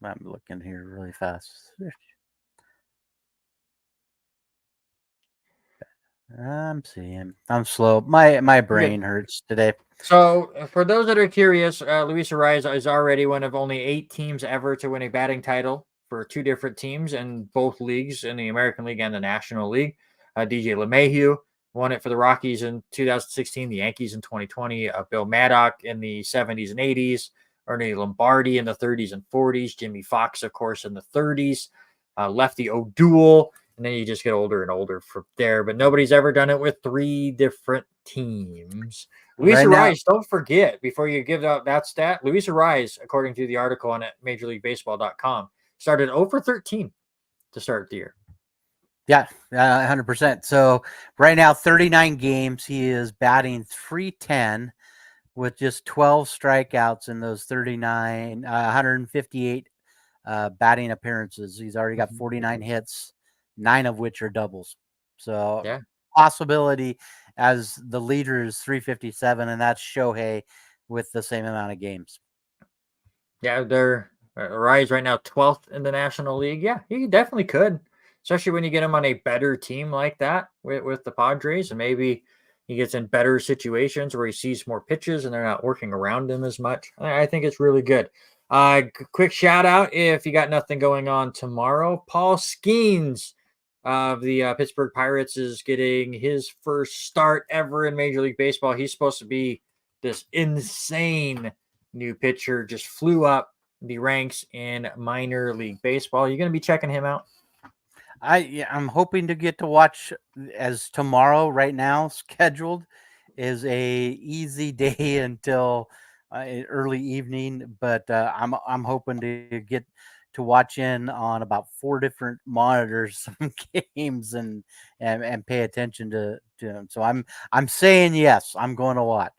I'm looking here really fast. I'm seeing. I'm slow. My brain hurts today. So, for those that are curious, Luis Ariz is already one of only 8 teams ever to win a batting title for 2 different teams in both leagues, in the American League and the National League. DJ LeMahieu won it for the Rockies in 2016, the Yankees in 2020, Bill Maddock in the 70s and 80s, Ernie Lombardi in the 30s and 40s, Jimmy Fox, of course, in the 30s, Lefty O'Doul, and then you just get older and older from there. But nobody's ever done it with 3 different teams. Luis Ariz, don't forget, before you give out that stat, Luis Ariz, according to the article on it, MajorLeagueBaseball.com, started over 13 to start the year. Yeah, 100%. So right now, 39 games. He is batting .310 with just 12 strikeouts in those 39, 158 batting appearances. He's already got 49 hits, 9 of which are doubles. So yeah, possibility as the leader is 357, and that's Shohei with the same amount of games. Yeah, they're Ariz right now 12th in the National League. Yeah, he definitely could, especially when you get him on a better team like that with the Padres, and maybe he gets in better situations where he sees more pitches and they're not working around him as much. I think it's really good. Quick shout out if you got nothing going on tomorrow. Paul Skeens of the Pittsburgh Pirates is getting his first start ever in Major League Baseball. He's supposed to be this insane new pitcher, just flew up the ranks in minor league baseball. You going to be checking him out? I'm hoping to get to watch as tomorrow right now scheduled is a easy day until early evening, but I'm hoping to get to watch in on about 4 different monitors some games and pay attention to them. So I'm saying yes, I'm going to watch.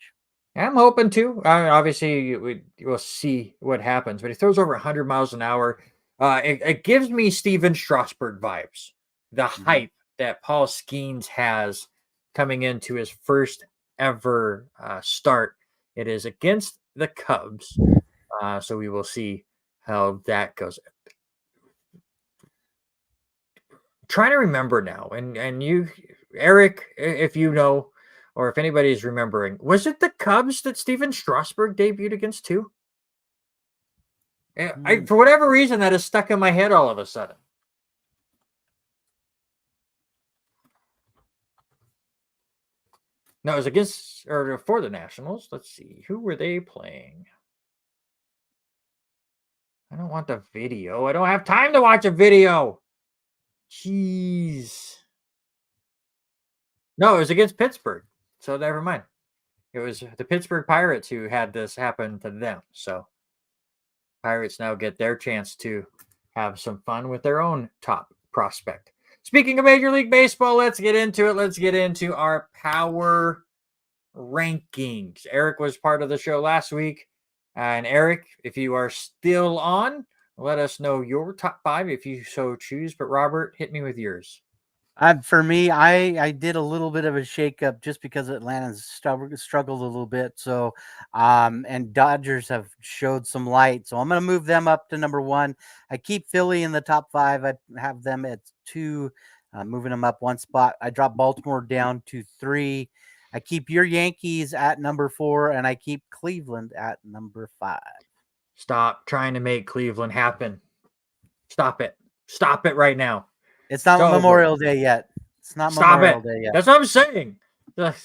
I'm hoping to. Obviously, we'll see what happens, but he throws over 100 miles an hour. It gives me Steven Strasburg vibes. The hype that Paul Skeens has coming into his first ever start. It is against the Cubs, so we will see how that goes. Trying to remember now, and you, Eric, if you know, or if anybody's remembering, was it the Cubs that Steven Strasburg debuted against too? For whatever reason, that is stuck in my head all of a sudden. No, it was against or for the Nationals. Let's see, who were they playing? I don't want the video. I don't have time to watch a video. Jeez. No, it was against Pittsburgh. So never mind. It was the Pittsburgh Pirates who had this happen to them. So Pirates now get their chance to have some fun with their own top prospect. Speaking of Major League Baseball, let's get into it. Let's get into our power rankings. Eric was part of the show last week. And Eric, if you are still on, let us know your top 5 if you so choose. But Robert, hit me with yours. For me, I did a little bit of a shakeup just because Atlanta's struggled a little bit. So, and Dodgers have showed some light. So I'm going to move them up to number 1. I keep Philly in the top 5. I have them at 2, moving them up 1 spot. I drop Baltimore down to 3. I keep your Yankees at number 4, and I keep Cleveland at number 5. Stop trying to make Cleveland happen. Stop it. Stop it right now. It's not Memorial Day yet. It's not Memorial Day yet. That's what I'm saying. What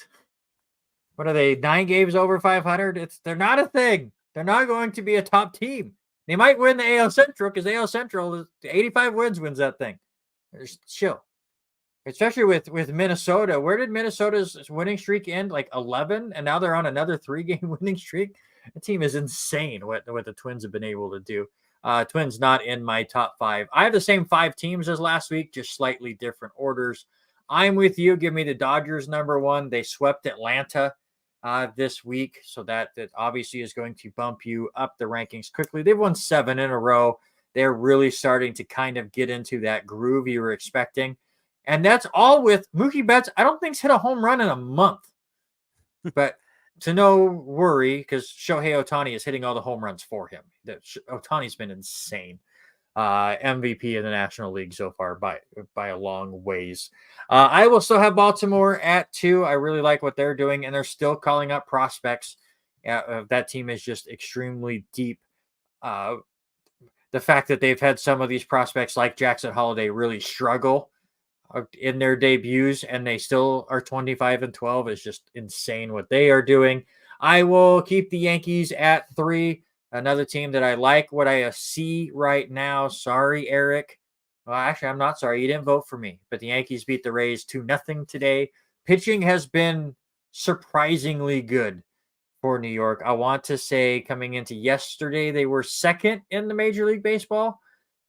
are they? 9 games over 500? They're not a thing. They're not going to be a top team. They might win the AL Central because AL Central is 85 wins that thing. Just chill. Especially with Minnesota. Where did Minnesota's winning streak end? Like 11, and now they're on another 3-game winning streak. The team is insane. What the Twins have been able to do. Twins not in my top 5. I have the same 5 teams as last week, just slightly different orders. I'm with you. Give me the Dodgers number 1. They swept Atlanta this week, so that obviously is going to bump you up the rankings quickly. They've won 7 in a row. They're really starting to kind of get into that groove you were expecting. And that's all with Mookie Betts. I don't think's hit a home run in a month. But to no worry, because Shohei Ohtani is hitting all the home runs for him. Ohtani's been insane. MVP in the National League so far by a long ways. I will still have Baltimore at 2. I really like what they're doing, and they're still calling up prospects. That team is just extremely deep. The fact that they've had some of these prospects like Jackson Holiday really struggle in their debuts, and they still are 25-12 is just insane what they are doing. I will keep the Yankees at 3. Another team that I like what I see right now. Sorry, Eric. Well, actually, I'm not sorry. You didn't vote for me, but the Yankees beat the Rays 2-0 today. Pitching has been surprisingly good for New York. I want to say coming into yesterday, they were 2nd in the Major League Baseball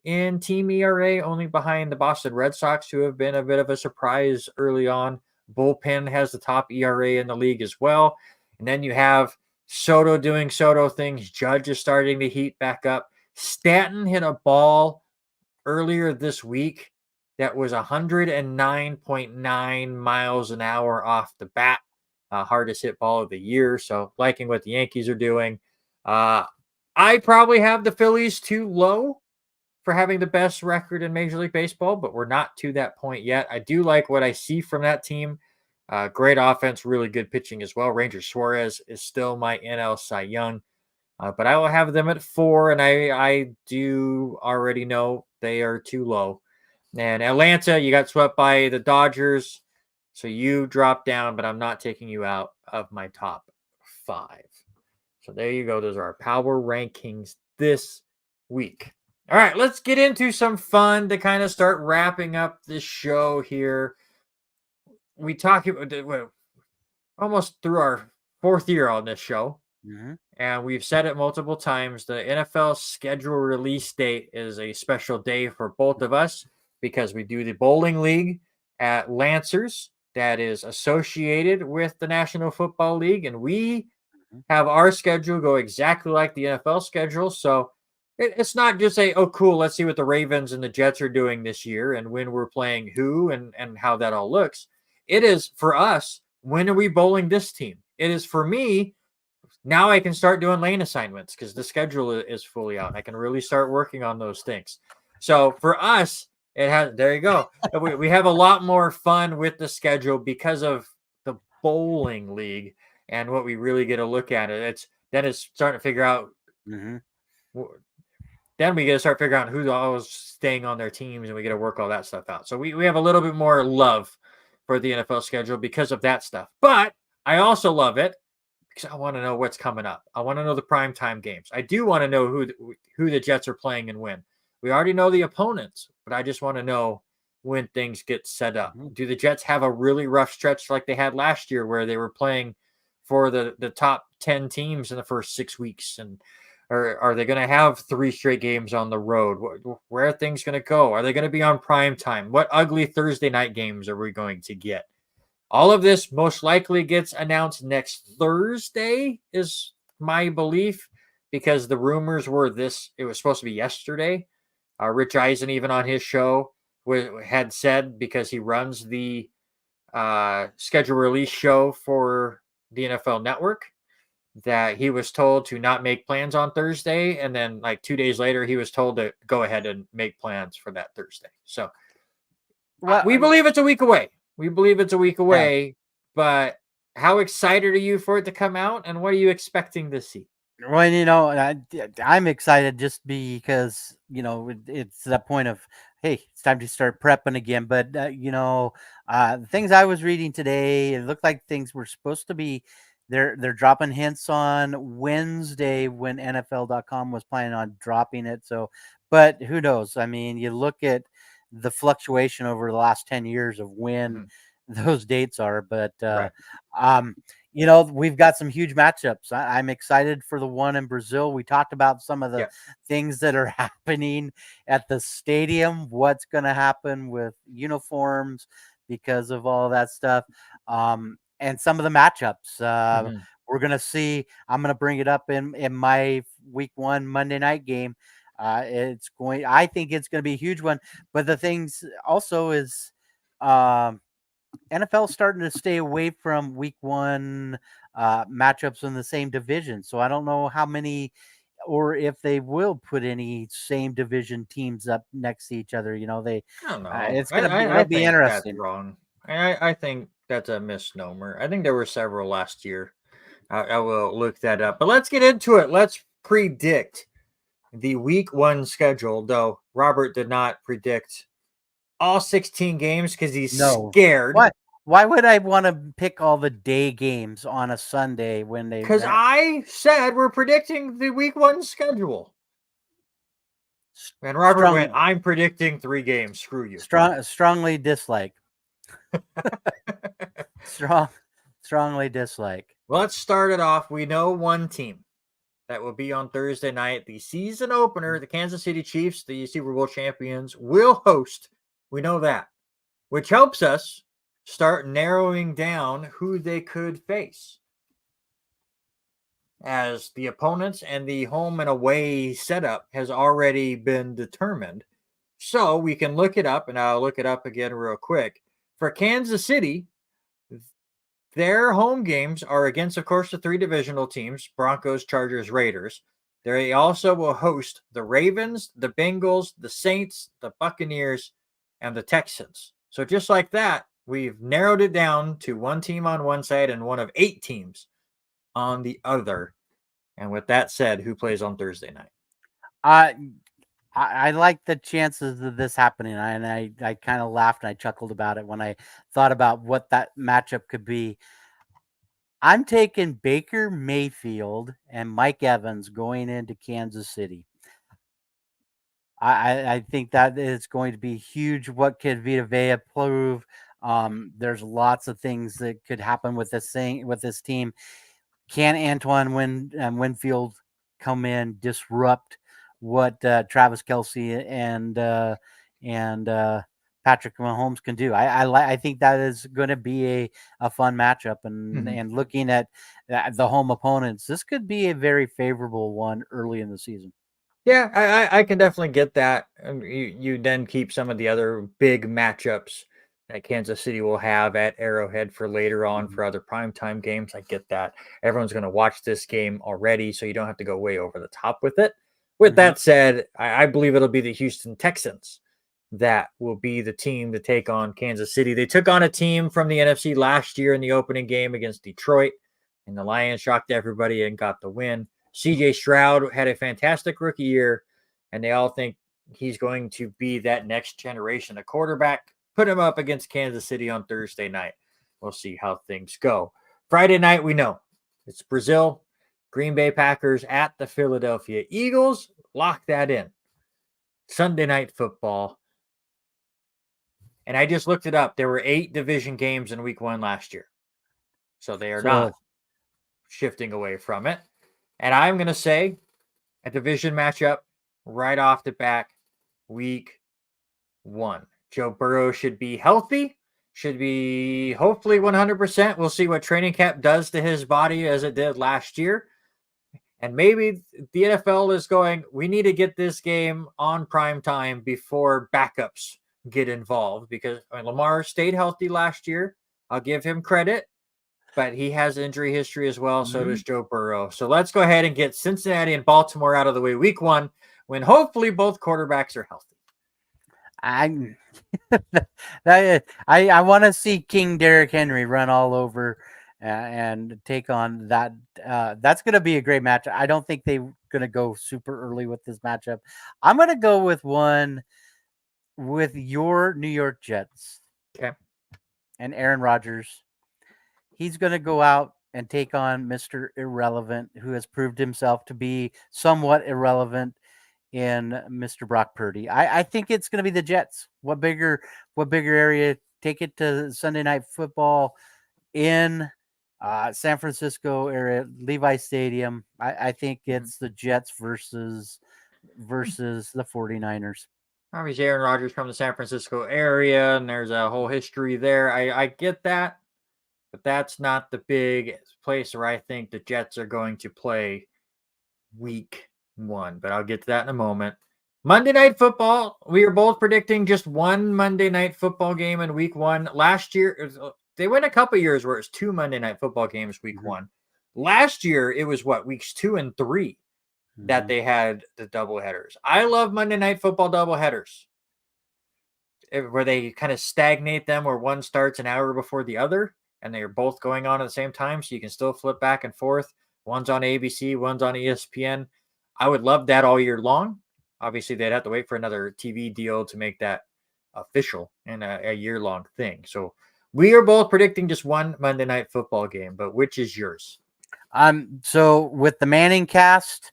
in team ERA, only behind the Boston Red Sox, who have been a bit of a surprise early on. Bullpen has the top ERA in the league as well. And then you have Soto doing Soto things. Judge is starting to heat back up. Stanton hit a ball earlier this week that was 109.9 miles an hour off the bat. Hardest hit ball of the year. So liking what the Yankees are doing. I probably have the Phillies too low for having the best record in Major League Baseball, but we're not to that point yet. I do like what I see from that team. Great offense, really good pitching as well. Ranger Suarez is still my NL Cy Young, but I will have them at 4, and I do already know they are too low. And Atlanta, you got swept by the Dodgers, so you dropped down, but I'm not taking you out of my top 5. So there you go. Those are our power rankings this week. All right, let's get into some fun to kind of start wrapping up this show here. We talk about almost through our 4th year on this show. Mm-hmm. And we've said it multiple times. The NFL schedule release date is a special day for both of us because we do the bowling league at Lancers that is associated with the National Football League. And we have our schedule go exactly like the NFL schedule. So it's not just oh, cool, let's see what the Ravens and the Jets are doing this year and when we're playing who and how that all looks. It is for us, when are we bowling this team? It is for me, now I can start doing lane assignments because the schedule is fully out. I can really start working on those things. So for us, it has, there you go. We have a lot more fun with the schedule because of the bowling league and what we really get a look at it. It's starting to figure out. Mm-hmm. Then we get to start figuring out who's always staying on their teams and we get to work all that stuff out. So we have a little bit more love for the NFL schedule because of that stuff. But I also love it because I want to know what's coming up. I want to know the primetime games. I do want to know who the Jets are playing and when. We already know the opponents, but I just want to know when things get set up. Mm-hmm. Do the Jets have a really rough stretch like they had last year where they were playing for the top 10 teams in the first 6 weeks? And or are they going to have 3 straight games on the road? Where are things going to go? Are they going to be on prime time? What ugly Thursday night games are we going to get? All of this most likely gets announced next Thursday, is my belief, because the rumors were it was supposed to be yesterday. Rich Eisen, even on his show, had said, because he runs the schedule release show for the NFL Network, that he was told to not make plans on Thursday. And then like 2 days later, he was told to go ahead and make plans for that Thursday. So we believe it's a week away. Yeah. But how excited are you for it to come out? And what are you expecting to see? Well, I'm excited just because, it's that point of, hey, it's time to start prepping again. But, the things I was reading today, it looked like things were supposed to be, they're dropping hints on Wednesday when NFL.com was planning on dropping it. So, but who knows? I mean, you look at the fluctuation over the last 10 years of when those dates are, but, Right. we've got some huge matchups. I'm excited for the one in Brazil. We talked about some of the things that are happening at the stadium, what's going to happen with uniforms because of all that stuff, and some of the matchups. We're going to see. I'm going to bring it up in my week 1 Monday night game. I think it's going to be a huge one. But the things also is, NFL starting to stay away from week 1 matchups in the same division. So I don't know how many, or if they will put any same division teams up next to each other. I don't know. It's gonna be I it'll be think that's interesting. wrong. I think that's a misnomer. I think there were several last year. I will look that up. But let's get into it. Let's predict the week 1 schedule, though Robert did not predict all 16 games because he's scared. Why would I want to pick all the day games on a Sunday when they? Because I said we're predicting the week 1 schedule. And Robert went, I'm predicting 3 games. Screw you. Strongly dislike. Strongly dislike. Well, let's start it off. We know one team that will be on Thursday night. The season opener, the Kansas City Chiefs, the Super Bowl champions, will host. We know that, which helps us start narrowing down who they could face, as the opponents and the home and away setup has already been determined. So we can look it up, and I'll look it up again real quick. For Kansas City, their home games are against, of course, the 3 divisional teams, Broncos, Chargers, Raiders. They also will host the Ravens, the Bengals, the Saints, the Buccaneers, and the Texans. So just like that, we've narrowed it down to one team on one side and one of 8 teams on the other. And with that said, who plays on Thursday night? I like the chances of this happening. I kind of laughed and I chuckled about it when I thought about what that matchup could be. I'm taking Baker Mayfield and Mike Evans going into Kansas City. I think that is going to be huge. What could Vita Vea prove There's lots of things that could happen with this team. Can Antoine Winfield come in, disrupt what Travis Kelsey and Patrick Mahomes can do? I think that is going to be a fun matchup, and looking at the home opponents, this could be a very favorable one early in the season. Yeah, I can definitely get that. You then keep some of the other big matchups that Kansas City will have at Arrowhead for later on for other primetime games. I get that. Everyone's going to watch this game already, so you don't have to go way over the top with it. With that said, I believe it'll be the Houston Texans that will be the team to take on Kansas City. They took on a team from the NFC last year in the opening game against Detroit, and the Lions shocked everybody and got the win. CJ Stroud had a fantastic rookie year, and they all think he's going to be that next generation of quarterback. Put him up against Kansas City on Thursday night. We'll see how things go. Friday night, we know it's Brazil, Green Bay Packers at the Philadelphia Eagles. Lock that in. Sunday night football. And I just looked it up. There were 8 division games in week 1 last year. So they are not shifting away from it. And I'm going to say a division matchup right off the back, week 1. Joe Burrow should be healthy, should be hopefully 100%. We'll see what training camp does to his body as it did last year. And maybe the NFL is going, we need to get this game on prime time before backups get involved, because Lamar stayed healthy last year. I'll give him credit, but he has injury history as well. So does Joe Burrow. So let's go ahead and get Cincinnati and Baltimore out of the way week 1, when hopefully both quarterbacks are healthy. I want to see King Derrick Henry run all over and take on that. That's going to be a great match. I don't think they're going to go super early with this matchup. I'm going to go with one with your New York Jets. Okay. And Aaron Rodgers. He's going to go out and take on Mr. Irrelevant, who has proved himself to be somewhat irrelevant in Mr. Brock Purdy. I think it's going to be the Jets. What bigger area? Take it to Sunday Night Football in San Francisco area, Levi Stadium. I think it's the Jets versus the 49ers. Obviously, Aaron Rodgers from the San Francisco area, and there's a whole history there. I get that, but that's not the big place where I think the Jets are going to play week 1. But I'll get to that in a moment. Monday Night Football. We are both predicting just one Monday Night Football game in week 1. Last year, they went a couple years where it's 2 Monday Night Football games week 1. Last year, it was weeks 2 and 3 that they had the doubleheaders. I love Monday Night Football doubleheaders, where they kind of stagnate them, where one starts an hour before the other, and they're both going on at the same time, so you can still flip back and forth. One's on ABC, one's on ESPN. I would love that all year long. Obviously, they'd have to wait for another TV deal to make that official and a year-long thing. So we are both predicting just one Monday Night Football game, but which is yours? So with the Manning cast,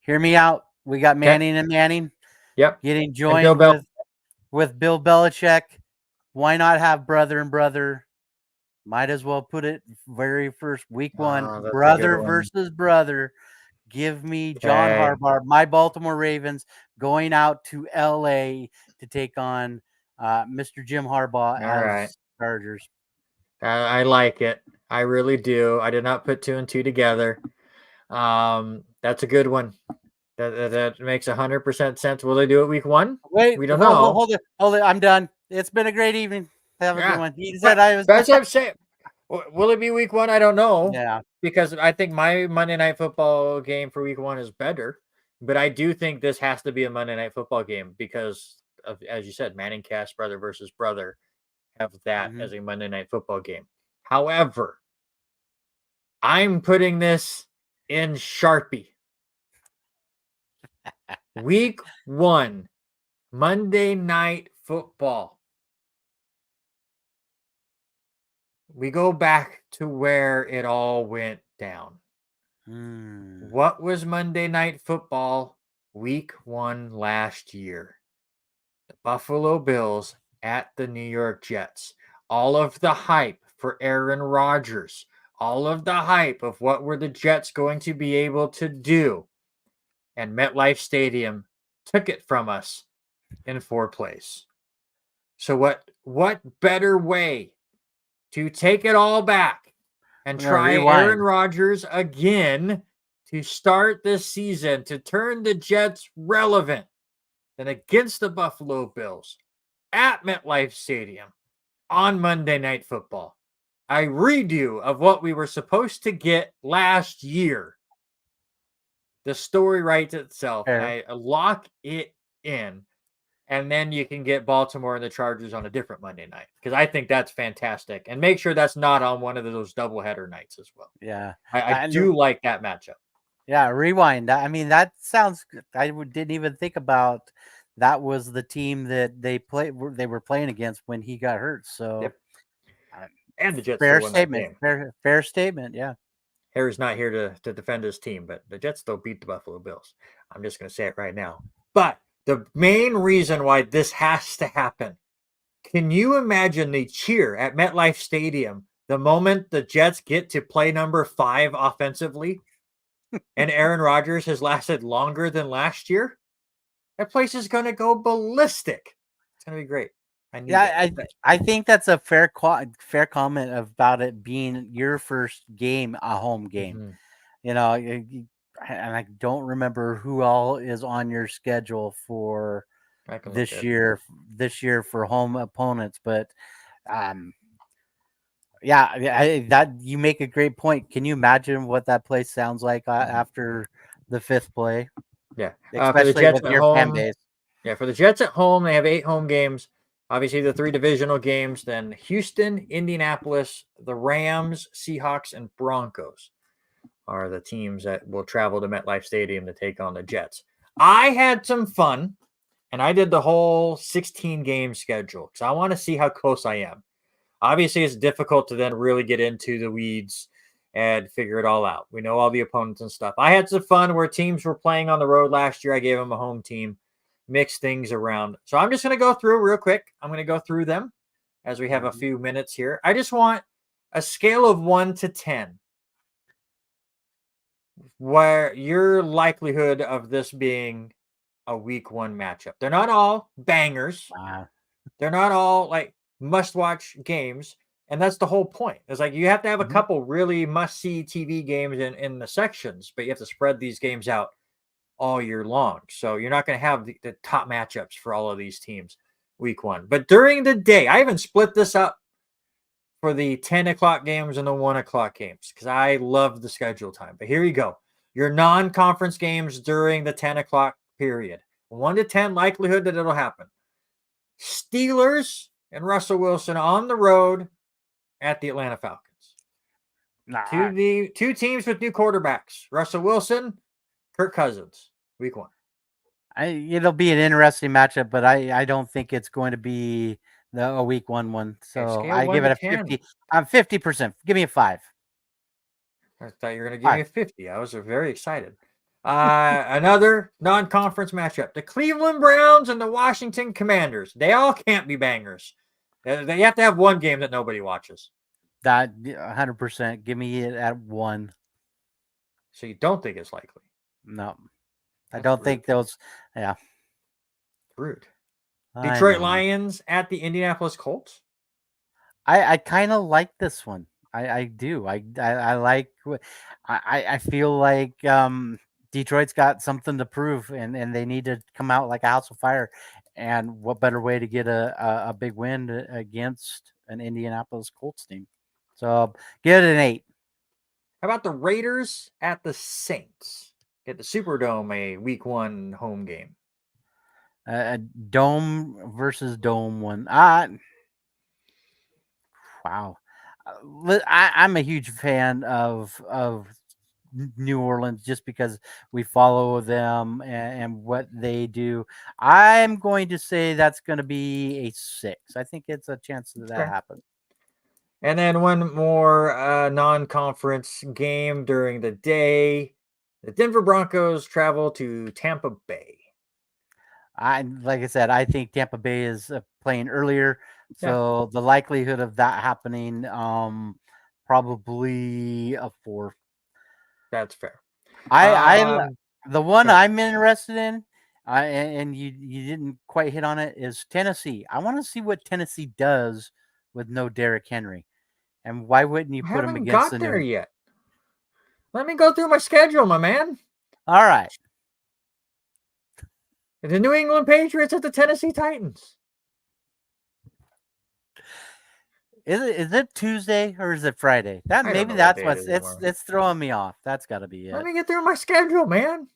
hear me out. We got Manning and Manning. Yep. Getting joined with Bill Belichick. Why not have brother and brother? Might as well put it very first week 1, brother versus brother. Give me John Harbaugh, my Baltimore Ravens, going out to LA to take on Mr. Jim Harbaugh as Chargers. I like it. I really do. I did not put 2 and 2 together. That's a good one. That makes 100% sense. Will they do it week 1? Wait, we don't know. Hold it. I'm done. It's been a great evening. Have a good one. He said that's what I'm saying. Will it be week 1? I don't know. Yeah. Because I think my Monday Night Football game for week 1 is better. But I do think this has to be a Monday Night Football game because of, as you said, Manning cast brother versus brother have that as a Monday Night Football game. However, I'm putting this in Sharpie. Week 1, Monday Night Football. We go back to where it all went down. What was Monday Night Football week 1 last year? The Buffalo Bills at the New York Jets. all of the hype for Aaron Rodgers, all of the hype of what were the Jets going to be able to do, and MetLife Stadium took it from us in 4 plays. So what better way to take it all back and We're gonna try Aaron rewind. Rodgers again to start this season to turn the Jets relevant than against the Buffalo Bills at MetLife Stadium on Monday Night Football? A redo of what we were supposed to get last year. The story writes itself, and Fair. I lock it in. And then you can get Baltimore and the Chargers on a different Monday night, because I think that's fantastic. And make sure that's not on one of those doubleheader nights as well. Yeah. I And do like that matchup. yeah, rewind. I mean, that sounds good. Didn't even think about that was the team that they were playing against when he got hurt. So Yep. uh, And the Jets fair still won that statement. game. Fair statement. Yeah. Harry's not here to defend his team, but the Jets still beat the Buffalo Bills. I'm just going to say it right now. But the main reason why this has to happen, can you imagine the cheer at MetLife Stadium the moment the Jets get to play number 5 offensively and Aaron Rodgers has lasted longer than last year? That place is going to go ballistic. It's going to be great. I need Yeah, it. I think that's a fair comment about it being your first game, a home game. Mhm. You know, and I don't remember who all is on your schedule for I can look at it. this year for home opponents, but um yeah, that you make a great point. Can you imagine what that place sounds like after the 5th play, Yeah. For the especially Jets with at your fan home, base? yeah, for the Jets at home, they have 8 home games. Obviously, the 3 divisional games, then Houston, Indianapolis, the Rams, Seahawks, and Broncos are the teams that will travel to MetLife Stadium to take on the Jets. I had some fun, and I did the whole 16-game schedule because I want to see how close I am. Obviously, it's difficult to then really get into the weeds and figure it all out. We know all the opponents and stuff. I had some fun where teams were playing on the road last year. I gave them a home team, mixed things around. So I'm just going to go through real quick. I'm going to go through them as we have a few minutes here. I just want a scale of 1 to 10 where your likelihood of this being a week 1 matchup. They're not all bangers. Wow. They're not all like must-watch games, and that's the whole point. It's like you have to have a couple really must-see TV games in the sections, but you have to spread these games out all year long. So you're not going to have the top matchups for all of these teams week 1. But during the day, I even split this up for the 10 o'clock games and the 1 o'clock games because I love the schedule time. But here you go. Your non-conference games during the 10 o'clock period. 1 to 10 likelihood that it'll happen. Steelers and Russell Wilson on the road at the Atlanta Falcons. Nah, Two teams with new quarterbacks. Russell Wilson, Kirk Cousins, week 1. it'll be an interesting matchup, but I don't think it's going to be a week one. So scale I 1 give to it a 10. 50. I'm 50%. Give me a 5. I thought you were going to give me a 5. 50. I was very excited. Another non-conference matchup. The Cleveland Browns and the Washington Commanders. They all can't be bangers. They have to have one game that nobody watches. That 100%. Give me it at 1. So you don't think it's likely. No, I That's don't rude. think those. Yeah, Rude. I Detroit know. Lions at the Indianapolis Colts. I kind of like this one. I do. I like. I feel like Detroit's got something to prove, and they need to come out like a house of fire. And what better way to get a big win against an Indianapolis Colts team? So give it an 8. How about the Raiders at the Saints? Get the Superdome, a week 1 home game. A dome versus dome one. Wow. I'm a huge fan of New Orleans just because we follow them and what they do. I'm going to say that's going to be a 6. I think it's a chance that happens. And then one more non-conference game during the day. The Denver Broncos travel to Tampa Bay. Like I said, I think Tampa Bay is playing earlier, Yeah, so the likelihood of that happening, probably a 4. that's fair. I Um, the one but I'm interested in, and you didn't quite hit on it, is Tennessee. I want to see what Tennessee does with no Derrick Henry, and why wouldn't you I put him haven't against got the there new? yet. Let me go through my schedule, my man. All right, The New England Patriots at the Tennessee Titans. is it Tuesday or is it Friday? That I don't maybe know what that's day it what's is anymore. it's throwing me off. That's got to be Let it. me get through my schedule, man.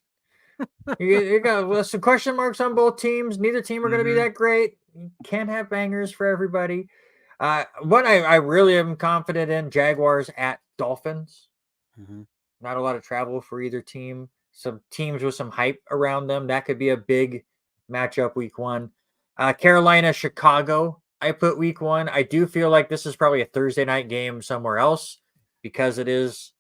You got some question marks on both teams. Neither team are going to be Mm-hmm. that great. You can't have bangers for everybody. What I really am confident in, Jaguars at Dolphins. Mm-hmm. Not a lot of travel for either team. Some teams with some hype around them. That could be a big matchup week one. Carolina, Chicago. I put week one. I do feel like this is probably a Thursday night game somewhere else because it is,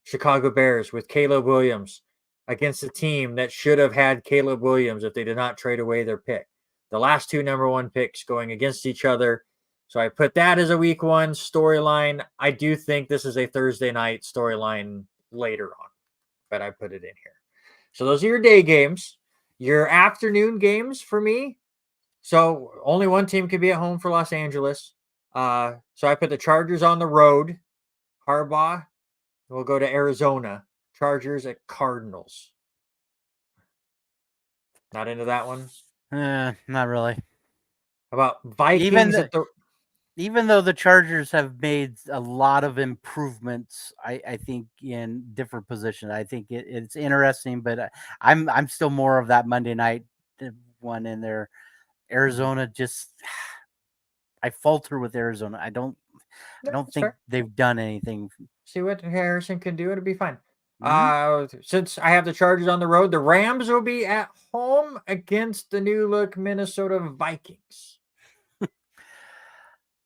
Chicago Bears with Caleb Williams against a team that should have had Caleb Williams if they did not trade away their pick. The last two number one picks going against each other. So I put that as a week one storyline. I do think this is a Thursday night storyline later on, but I put it in here. So those are your day games. Your afternoon games for me. So only one team can be at home for Los Angeles. So I put the Chargers on the road. Harbaugh will go to Arizona. Chargers at Cardinals. Not into that one. Not really. How about Even Vikings th- at the even though the Chargers have made a lot of improvements, I think in different positions. I think it's interesting, but I'm still more of that Monday night one in there. Arizona just I falter with Arizona. I Yeah, don't that's think fair. they've done anything. See what Harrison can do. It'll be fine. Mhm. Since I have the Chargers on the road, the Rams will be at home against the new look Minnesota Vikings.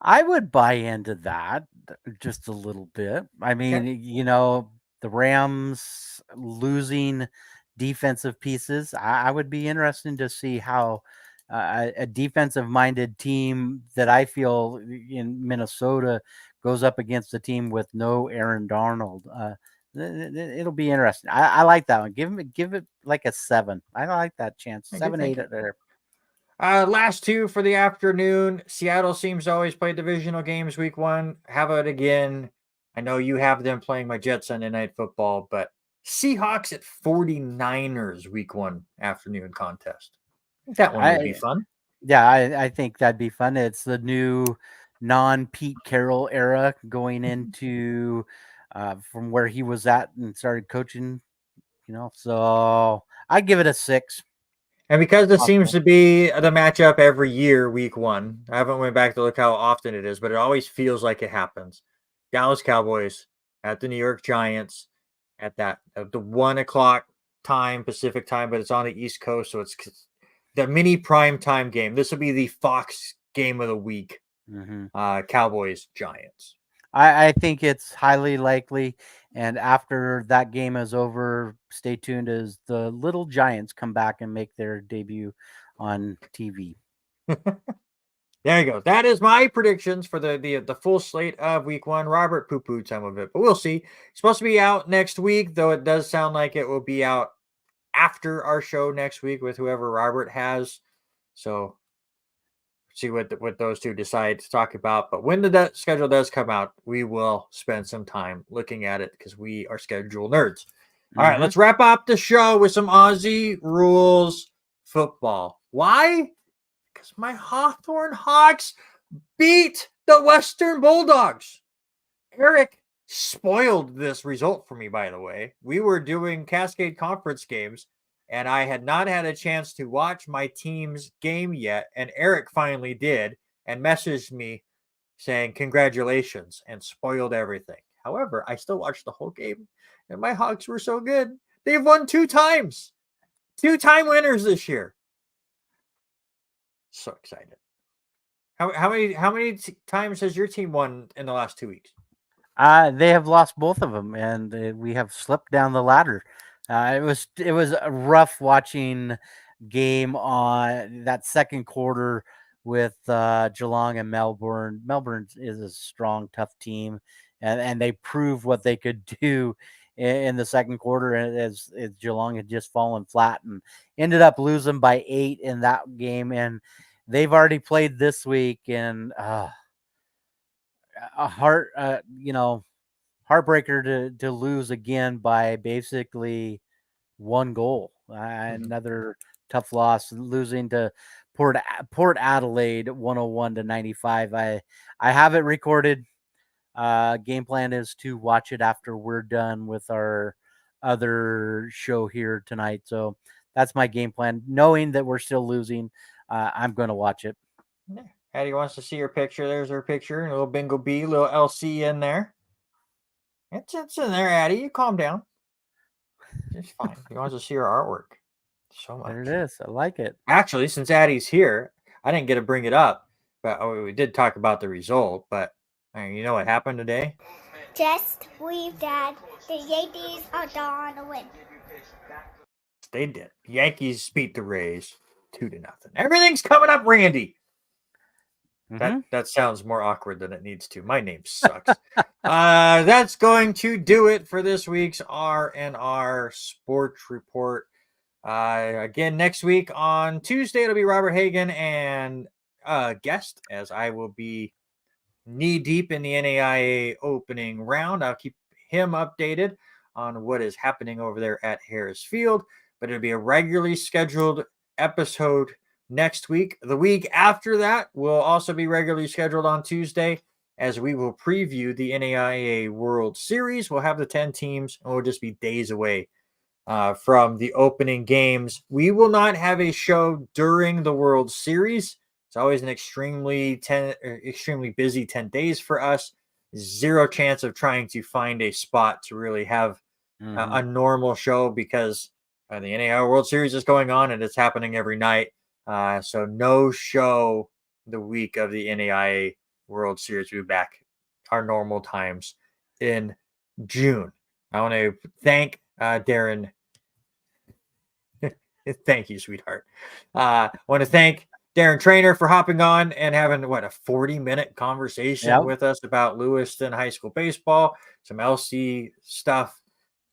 I would buy into that just a little bit. I Okay. mean, the Rams losing defensive pieces. I would be interested to see how a defensive minded team that I feel in Minnesota goes up against a team with no Aaron Darnold. It'll be interesting. I like that one. Give it like a 7. I like that chance. Thank you. 7, Thank 8 you. there. Last two for the afternoon. Seattle seems to always play divisional games week one. How about again? I know you have them playing my Jets Sunday night football, but Seahawks at 49ers week one afternoon contest. I think that one would be I fun. Yeah, I think that'd be fun. It's the new non Pete Carroll era going into from where he was at and started coaching, So I give it a 6. And because this seems Possible. to be the matchup every year, week one, I haven't went back to look how often it is, but it always feels like it happens. Dallas Cowboys at the New York Giants at the 1 o'clock time, Pacific time, but it's on the East Coast, so it's the mini prime time game. This will be the Fox game of the week. Hmm. Cowboys Giants. I think it's highly likely. And after that game is over, stay tuned as the Little Giants come back and make their debut on TV. There you go. That is my predictions for the full slate of week one. Robert poo-pooed some of it, but we'll see. It's supposed to be out next week, though it does sound like it will be out after our show next week with whoever Robert has. So see what those two decide to talk about. But when the schedule does come out, we will spend some time looking at it because we are schedule nerds. All right, Hmm. let's wrap up the show with some Aussie rules football. Why? Because my Hawthorne Hawks beat the Western Bulldogs. Eric spoiled this result for me, by the way. We were doing Cascade Conference games, and I had not had a chance to watch my team's game yet. And Eric finally did and messaged me saying, "Congratulations," and spoiled everything. However, I still watched the whole game, and my Hawks were so good. They've won 2 times, 2-time winners this year. So excited. How many times has your team won in the last 2 weeks? They have lost both of them, and we have slipped down the ladder. It was rough watching game on that second quarter with Geelong and Melbourne. Melbourne is a strong, tough team, and they proved what they could do in the second quarter as Geelong had just fallen flat and ended up losing by 8 in that game. And they've already played this week, and a heartbreaker to lose again by basically one goal. Another tough loss, losing to Port Adelaide 101-95. I have it recorded. Game plan is to watch it after we're done with our other show here tonight. So that's my game plan. Knowing that we're still losing, I'm going to watch it. Yeah. Addie wants to see her picture. There's her picture. A little Bingo B, little LC in there. It's in there, Addie. You calm down. It's fine. He wants to see her artwork so much. There it is. I like it. Actually, since Addie's here, I didn't get to bring it up, but we did talk about the result. But you know what happened today? Just believe, Dad. The Yankees are going to win. They did. Yankees beat the Rays 2-0. Everything's coming up, Randy. That sounds more awkward than it needs to. My name sucks. That's going to do it for this week's R&R Sports Report. Again, next week on Tuesday, it'll be Robert Hagan and a guest, as I will be knee-deep in the NAIA opening round. I'll keep him updated on what is happening over there at Harris Field, but it'll be a regularly scheduled episode next week. The week after that will also be regularly scheduled on Tuesday, as we will preview the NAIA World Series. We'll have the 10 teams, and we'll just be days away from the opening games. We will not have a show during the World Series. It's always an extremely busy 10 days for us. Zero chance of trying to find a spot to really have a normal show, because the NAIA World Series is going on and it's happening every night. So no show the week of the NAIA World Series. We'll be back our normal times in June. I want to thank Darren. Thank you, sweetheart. I want to thank Darren Trainer for hopping on and having a 40-minute conversation with us about Lewiston High School baseball, some LC stuff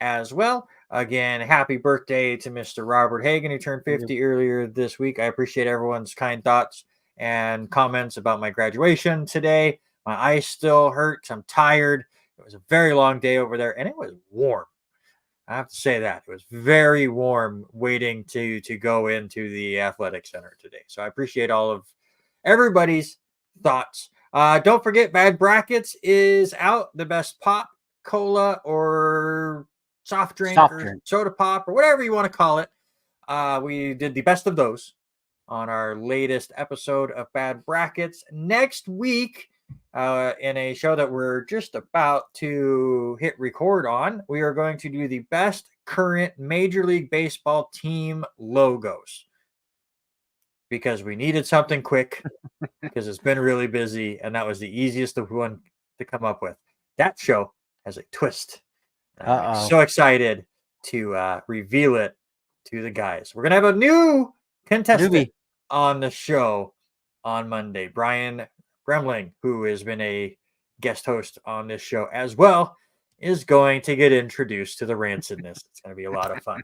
as well. Again, happy birthday to Mr. Robert Hagan, who turned 50 earlier this week. I appreciate everyone's kind thoughts and comments about my graduation today. My eyes still hurt. I'm tired. It was a very long day over there, and it was warm. I have to say that. It was very warm waiting to go into the athletic center today. So I appreciate all of everybody's thoughts. Don't forget, Bad Brackets is out. The best pop, cola, or soft drink or soda pop or whatever you want to call it. We did the best of those on our latest episode of Bad Brackets. Next week, in a show that we're just about to hit record on, we are going to do the best current Major League Baseball team logos, because we needed something quick because it's been really busy, and that was the easiest one to come up with. That show has a twist. I'm so excited to reveal it to the guys. We're going to have a new contestant on the show on Monday. Brian Gremling, who has been a guest host on this show as well, is going to get introduced to the rancidness. It's going to be a lot of fun.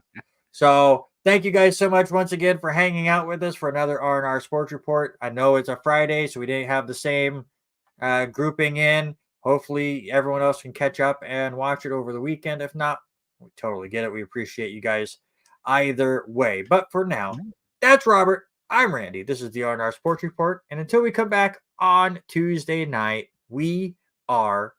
So thank you guys so much once again for hanging out with us for another R&R Sports Report. I know it's a Friday, so we didn't have the same grouping in. Hopefully everyone else can catch up and watch it over the weekend. If not, we totally get it. We appreciate you guys either way. But for now, that's Robert. I'm Randy. This is the R&R Sports Report. And until we come back on Tuesday night, we are